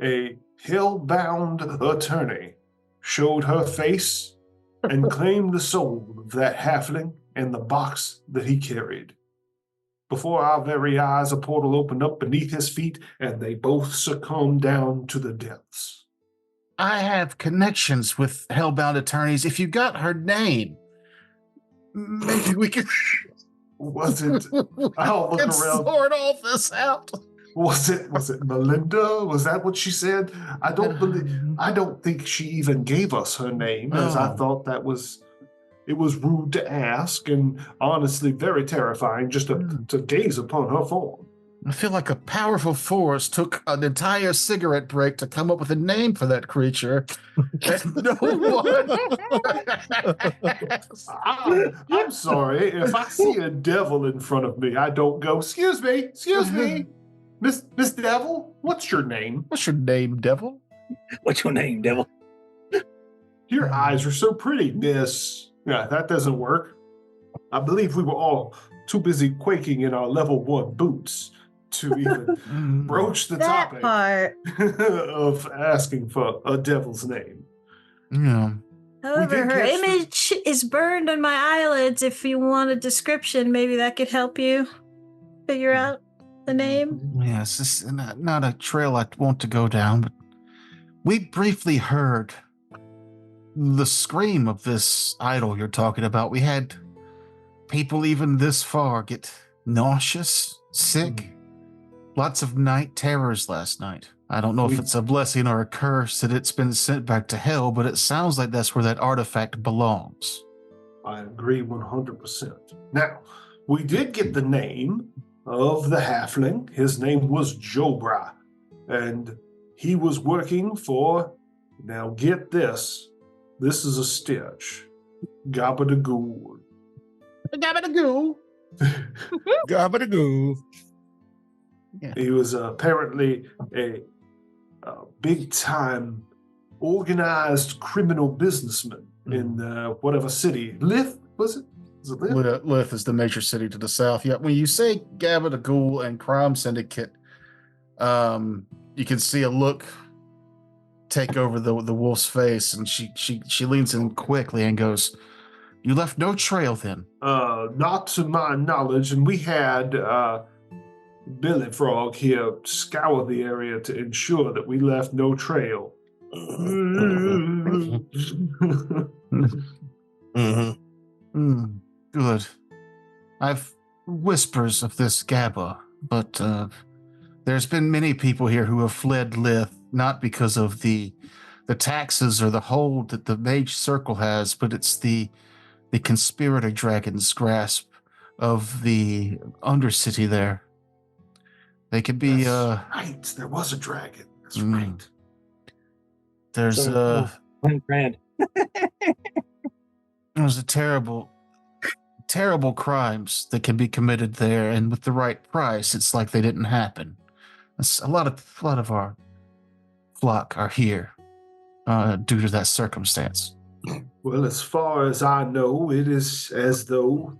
A: a hell-bound attorney showed her face and claimed the soul of that halfling and the box that he carried. Before our very eyes, a portal opened up beneath his feet, and they both succumbed down to the depths.
B: I have connections with hellbound attorneys. If you got her name, maybe we could.
A: Was it? I'll look around.
B: Sort all this out.
A: Was it Melinda? Was that what she said? I don't think she even gave us her name, as I thought it was rude to ask, and honestly very terrifying just to gaze upon her form.
B: I feel like a powerful force took an entire cigarette break to come up with a name for that creature. No one.
A: I'm sorry. If I see a devil in front of me, I don't go, excuse me, Miss Devil, what's your name?
B: What's your name, devil?
E: What's your name, devil?
A: Your eyes are so pretty, miss. Yeah, that doesn't work. I believe we were all too busy quaking in our level 1 boots to even broach the topic
C: part
A: of asking for a devil's name.
B: Yeah.
C: However, her image is burned on my eyelids. If you want a description, maybe that could help you figure out the name.
B: Yes, it's not a trail I want to go down, but we briefly heard the scream of this idol you're talking about. We had people even this far get nauseous, sick. Lots of night terrors last night. I don't know if it's a blessing or a curse that it's been sent back to hell, but it sounds like that's where that artifact belongs.
A: I agree 100%. Now, we did get the name of the halfling. His name was Jobra, and he was working for, now get this is a stitch, Gabba-da-goo.
B: Gabba-da-goo.
D: Gabba-da-goo.
B: Yeah.
A: He was apparently a big-time organized criminal businessman in whatever city. Lith, was it? Is it Lith?
B: Lith is the major city to the south. Yeah, when you say Gabba-da-ghoul and Crime Syndicate, you can see a look take over the wolf's face, and she leans in quickly and goes, "You left no trail then?"
A: Not to my knowledge, and we had Billy Frog here scour the area to ensure that we left no trail.
B: Good. I've whispers of this Gabba, but there's been many people here who have fled Lith, not because of the taxes or the hold that the Mage Circle has, but it's the conspirator dragon's grasp of the Undercity there. They could be
A: right. There was a dragon. That's right.
B: There's
E: $1,000.
B: There's a terrible crimes that can be committed there, and with the right price, it's like they didn't happen. A lot of our flock are here due to that circumstance.
A: Well, as far as I know, it is as though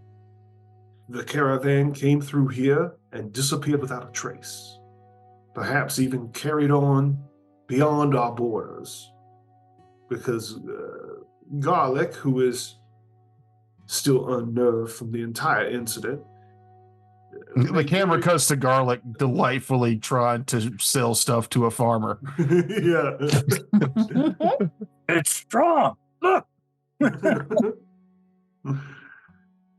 A: the caravan came through here and disappeared without a trace. Perhaps even carried on beyond our borders. Because Garlic, who is still unnerved from the entire incident.
B: The camera cuts to Garlic delightfully trying to sell stuff to a farmer.
A: Yeah.
E: It's strong. Look.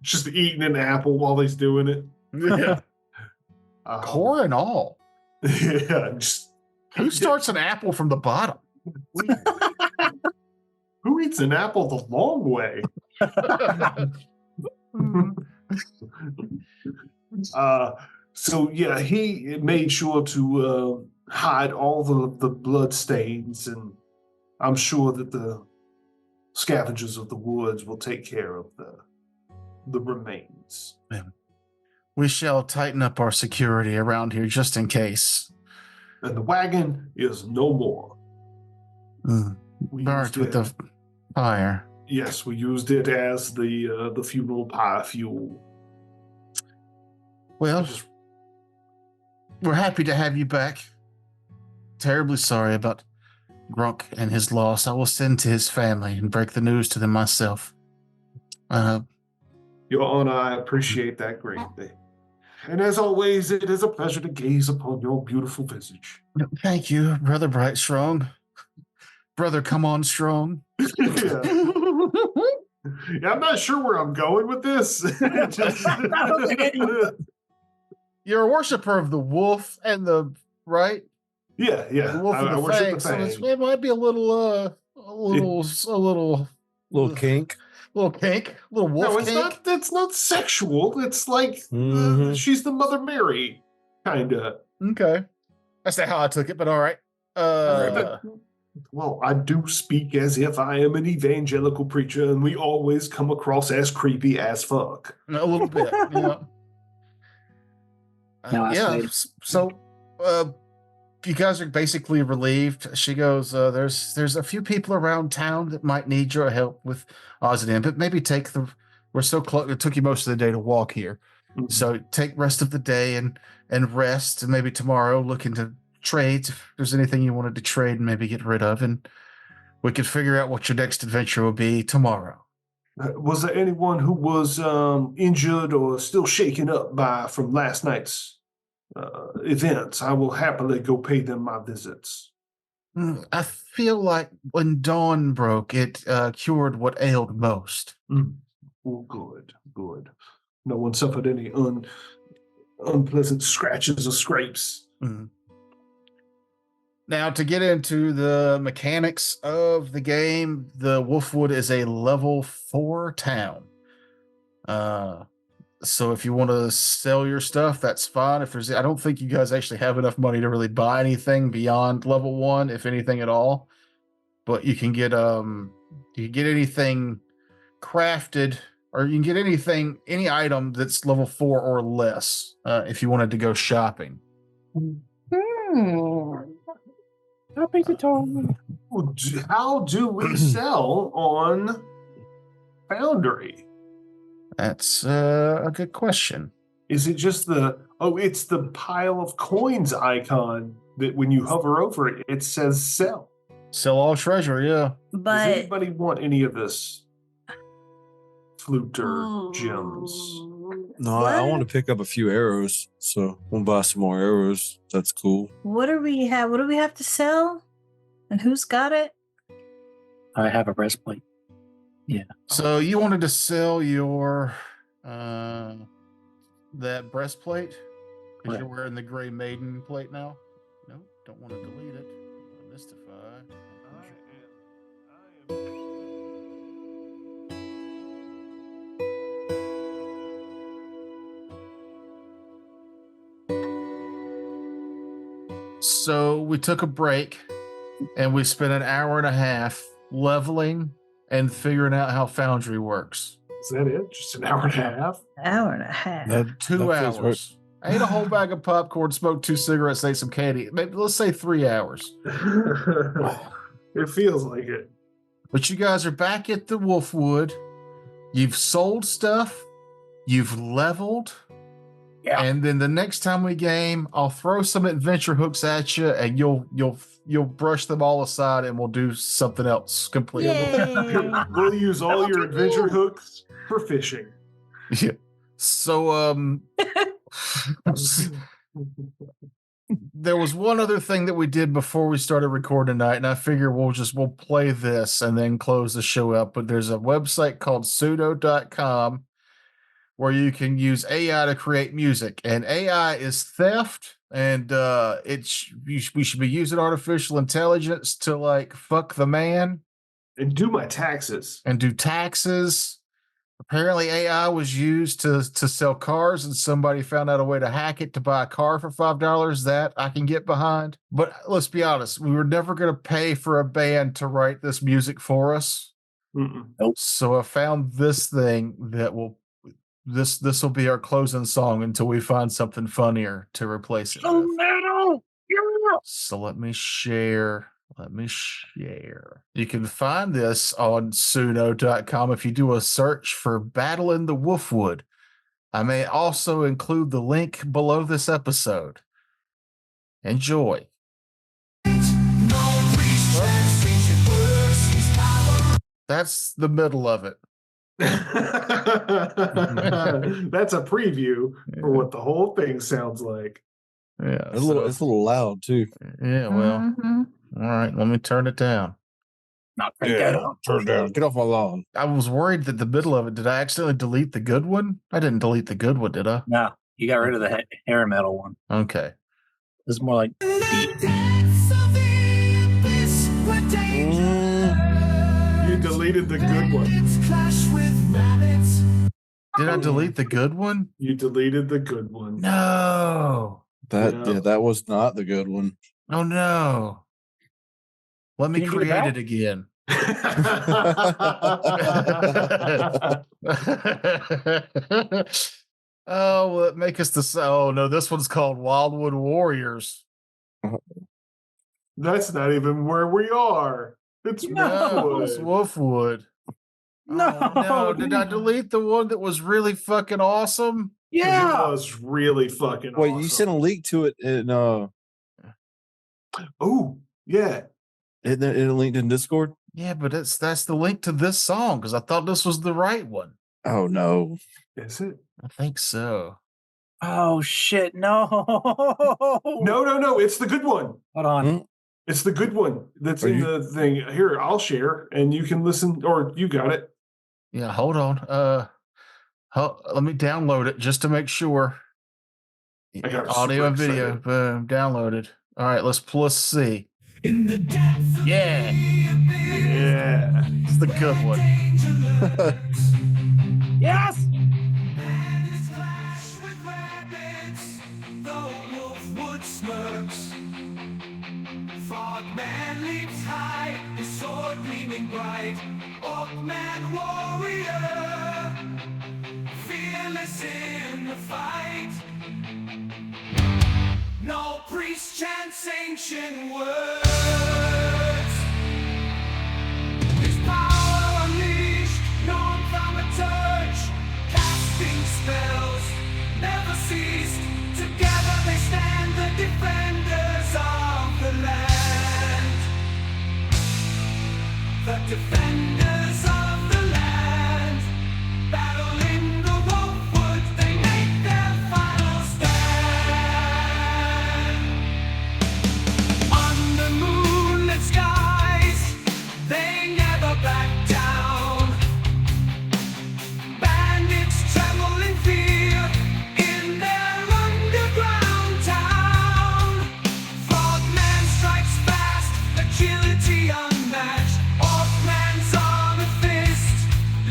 A: Just eating an apple while he's doing it.
B: Yeah. Core and all.
A: Yeah.
B: Who starts an apple from the bottom?
A: Who eats an apple the long way? So yeah, he made sure to hide all the blood stains, and I'm sure that the scavengers of the woods will take care of the remains.
B: We shall tighten up our security around here just in case.
A: And the wagon is no more.
B: Burnt with the fire.
A: Yes, we used it as the funeral pyre fuel.
B: Well, we're happy to have you back. terribly sorry about Grunk and his loss. I will send to his family and break the news to them myself.
A: Your Honor, I appreciate that greatly. And as always, it is a pleasure to gaze upon your beautiful visage.
B: Thank you, Brother Bright Strong. Brother, come on strong.
A: Yeah. Yeah, I'm not sure where I'm going with this.
B: You're a worshiper of the wolf and the right.
A: Yeah.
B: The wolf
A: I
B: and the
A: worship
B: fang.
A: the
B: So
A: fang.
B: it might be a little
D: Kink.
B: little kink, little wolf
A: No, it's
B: kink.
A: not. It's not sexual. It's like she's the Mother Mary, kinda.
B: Okay, that's not how I took it, but all right.
A: Well, I do speak as if I am an evangelical preacher, and we always come across as creepy as fuck.
B: A little bit, yeah. Yeah. So, you guys are basically relieved. She goes, "There's a few people around town that might need your help with odds and ends, but maybe we're so close. It took you most of the day to walk here, so take rest of the day and rest, and maybe tomorrow look into trades if there's anything you wanted to trade and maybe get rid of, and we could figure out what your next adventure will be tomorrow."
A: Was there anyone who was injured or still shaken up from last night's events? I will happily go pay them my visits.
B: I feel like when dawn broke, it cured what ailed most.
A: Oh, good. No one suffered any unpleasant scratches or scrapes.
B: Now, to get into the mechanics of the game, the Wolfwood is a level 4 town. So if you want to sell your stuff, that's fine. I don't think you guys actually have enough money to really buy anything beyond level 1, if anything at all. But you can get anything crafted, or you can get any item that's level 4 or less, if you wanted to go shopping.
A: How do we sell on Foundry?
B: That's a good question.
A: Is it just it's the pile of coins icon that when you hover over it, it says sell?
B: Sell all treasure, yeah.
C: But
A: does anybody want any of this flute or gems?
D: No, I want to pick up a few arrows, so we'll buy some more arrows. That's cool.
C: What do we have to sell? And who's got it?
E: I have a breastplate. Yeah.
B: So you wanted to sell your that breastplate? Because you're wearing the Gray Maiden plate now? No, don't want to delete it. Mystify. So we took a break and we spent an hour and a half leveling and figuring out how Foundry works.
A: Is that it? Just an hour and a half?
C: Hour and a half.
B: 2 hours. I ate a whole bag of popcorn, smoked 2 cigarettes, ate some candy. Maybe let's say 3 hours.
A: It feels like it.
B: But you guys are back at the Wolfwood. You've sold stuff. You've leveled.
E: Yeah.
B: And then the next time we game, I'll throw some adventure hooks at you, and you'll brush them all aside, and we'll do something else completely.
A: We'll use all your adventure hooks for fishing.
B: Yeah. So there was one other thing that we did before we started recording tonight, and I figure we'll play this and then close the show up. But there's a website called pseudo.com where you can use AI to create music, and AI is theft, and we should be using artificial intelligence to like fuck the man
A: and do my taxes
B: and do taxes. Apparently AI was used to sell cars, and somebody found out a way to hack it to buy a car for $5 that I can get behind. But let's be honest, we were never going to pay for a band to write this music for us.
E: Nope.
B: So I found this thing that will this will be our closing song until we find something funnier to replace it with. So let me share. You can find this on suno.com if you do a search for Battle in the Wolfwood. I may also include the link below this episode. Enjoy. That's the middle of it.
A: That's a preview for what the whole thing sounds like.
B: Yeah,
D: It's a little loud too.
B: Yeah, well,
C: Mhm.
B: all right. Let me turn it down.
E: Not crank that up.
D: Turn it down. Get off my lawn.
B: I was worried that the middle of it. Did I accidentally delete the good one? I didn't delete the good one, did I?
E: No, you got rid of the hair metal one.
B: Okay.
E: This is more like
A: You deleted the good one.
B: Did I delete the good one?
A: You deleted the good one.
B: No.
D: That was not the good one.
B: Oh no. Let me
E: Can you get it
B: create
E: back?
B: it again. Oh, well, make us the. Oh no, this one's called Wildwood Warriors.
A: That's not even where we are. It's
B: No, it's
A: Wolfwood.
B: Wolfwood.
E: No,
B: Oh, no. Did I
E: dude.
B: delete the one that was really fucking awesome?
A: 'Cause
E: Yeah.
A: it was really fucking
D: Wait,
A: awesome.
D: you sent a link to it in
A: Oh, yeah.
D: it linked in Discord?
B: Yeah, but that's the link to this song because I thought this was the right one.
D: Oh no.
A: Is it?
B: I think so.
E: Oh shit! No.
A: No. It's the good one.
E: Hold on.
D: Hmm?
A: It's the good one that's
D: Are
A: in
D: you-
A: the thing. Here, I'll share and you can listen, or you got it.
B: Yeah, hold on. Let me download it just to make sure.
A: I got
B: Audio
A: super
B: and video,
A: excited.
B: boom, downloaded. All right, let's see. Yeah,
A: Yeah.
B: it's the good one.
E: Yes.
F: Frogman leaps high, his sword gleaming bright. Orkman warrior, fearless in the fight. No priest chants ancient words. His power unleashed, known from a touch. Casting spells never ceased. Together they stand, the defenders of the land. The defenders of the land. Battle in the Wolfwood, they make their final stand. On the moonlit skies, they never back down. Bandits tremble in fear in their underground town. Frogman strikes fast, agility unmatched. Orkman's armored fist,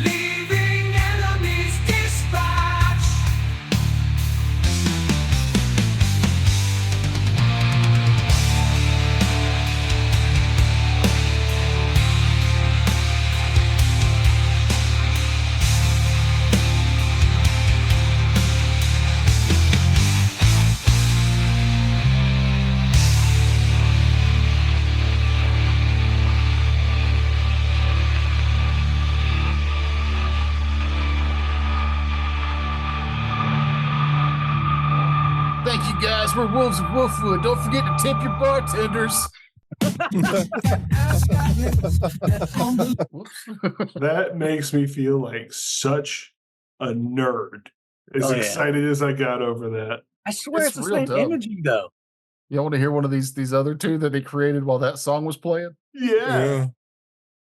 F: leaving enemies dispatched.
B: Thank you guys. We're Wolves of Wolfwood. Don't forget to tip your bartenders. Whoops.
A: That makes me feel like such a nerd. As
E: Oh, yeah.
A: excited as I got over that.
E: I swear
B: It's
E: it's, the
B: real
E: same
B: dumb.
E: imaging though.
B: Y'all want to hear one of these other two that they created while that song was playing?
A: Yeah.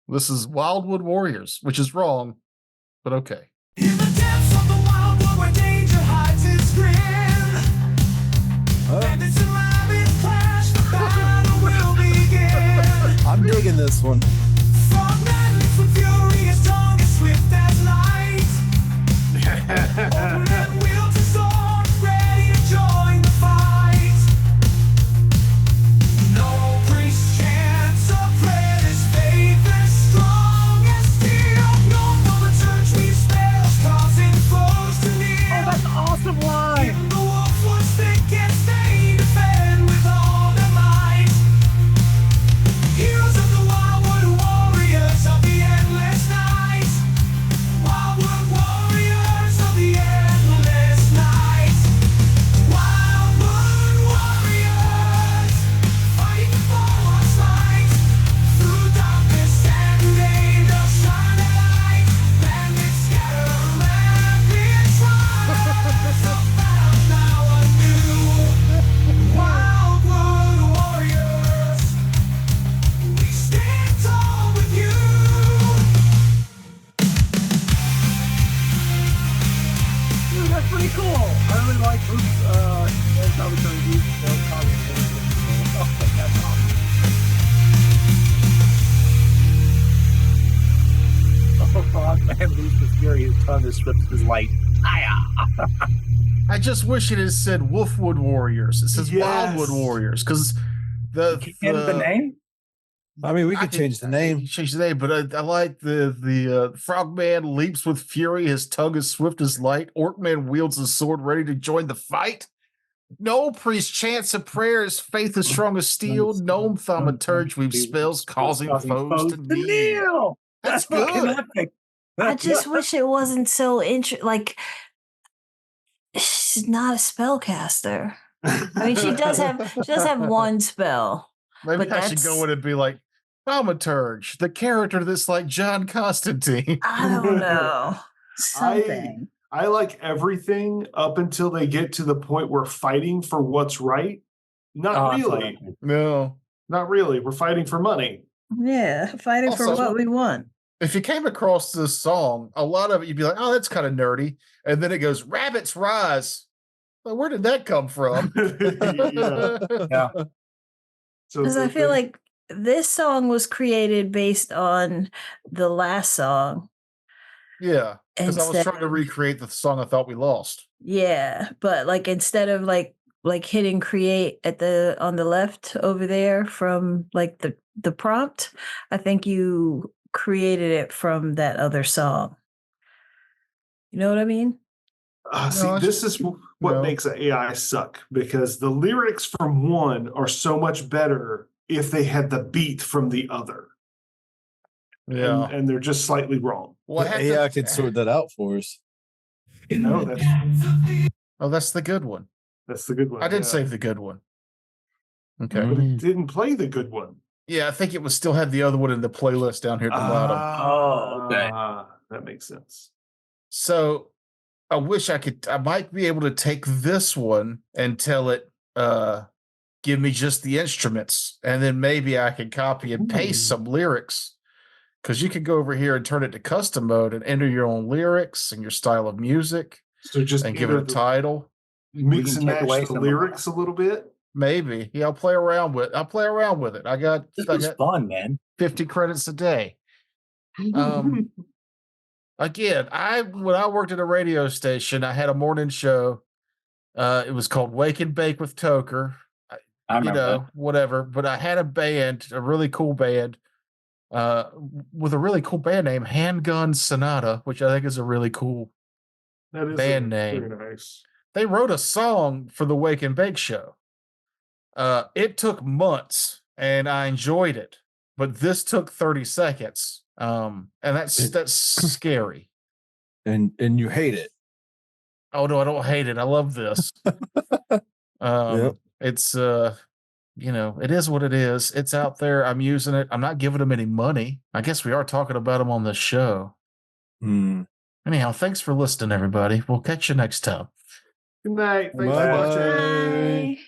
B: This is Wildwood Warriors, which is wrong, but okay.
F: In the depths of the wildwood where danger hides its grin. Bandits and rabbits clash, the battle will begin.
D: I'm digging this one.
F: Frogman leaps with fury, his tongue is swift as light. Orkman wields his sword, ready to join the fight. No priest chants or prayers, faith as strong as steel. No woman church weaves spells, causing foes to kneel.
E: Oh, that's an awesome line.
F: In the Wolfwood's thickest, they defend with all their might. Heroes of the Wildwood
E: Fury his tongue is swift as light.
B: I just wish it had said Wolfwood Warriors. It says Wildwood
A: Yes.
B: Warriors because
E: The name?
D: I mean, we
B: I
D: could change the name.
B: Change the name, but I like the Frogman leaps with fury. His tongue is swift as light. Orcman wields his sword, ready to join the fight. Gnome priest chants a prayer. His faith is strong as steel. Gnome thaumaturge weaves spells, causing foes to kneel. That's
E: fucking
B: good.
E: epic.
C: I just wish it wasn't so like she's not a spellcaster. I mean, she does have one spell.
B: Maybe
C: but
B: I should go in and be like thaumaturge, the character that's like John Constantine.
C: I don't know. Something.
A: I like everything up until they get to the point where fighting for what's right. Not really.
B: No.
A: Not really. We're fighting for money.
C: Yeah, fighting for
B: Also-
C: what we want.
B: If you came across this song, a lot of it you'd be like, oh, that's kind of nerdy. And then it goes, Rabbits Rise. Well, where did that come from?
E: Yeah.
A: So
C: Because I feel like this song was created based on the last song.
B: Yeah. Because I was
C: Instead
B: trying to
C: of-
B: recreate the song I thought we lost.
C: Yeah, but like instead of like hitting create at on the left over there from like the prompt, I think you created it from that other song. You know what I mean?
A: See, this is what makes AI suck, because the lyrics from one are so much better if they had the beat from the other.
B: Yeah.
A: And they're just slightly wrong.
B: Well,
D: The AI could sort that out for us.
A: No,
B: that's the good one.
A: That's the good one.
B: I did
A: yeah.
B: save the good one. Okay.
A: But it didn't play the good one.
B: Yeah, I think it was still had the other one in the playlist down here at the bottom.
E: Oh, okay.
A: That makes sense.
B: So I wish I might be able to take this one and tell it, give me just the instruments, and then maybe I can copy and paste some lyrics. Because you can go over here and turn it to custom mode and enter your own lyrics and your style of music.
A: So just
B: and give it a title.
A: Mix and match the lyrics a little bit.
B: Maybe. Yeah, I'll play around with it. I got
E: fun, man.
B: 50 credits a day. Again, when I worked at a radio station, I had a morning show. It was called Wake and Bake with Toker.
E: I remember
B: whatever. But I had a band, a really cool band, with a really cool band name, Handgun Sonata, which I think is a really cool band name.
A: Very nice.
B: They wrote a song for the Wake and Bake show. It took months, and I enjoyed it, but this took 30 seconds. And that's scary.
D: And you hate it.
B: Oh no, I don't hate it. I love this. It's it is what it is. It's out there. I'm using it. I'm not giving them any money. I guess we are talking about them on the show. Anyhow, thanks for listening, everybody. We'll catch you next time.
A: Good night. Thanks
D: Bye-bye.
A: for watching.
C: Bye.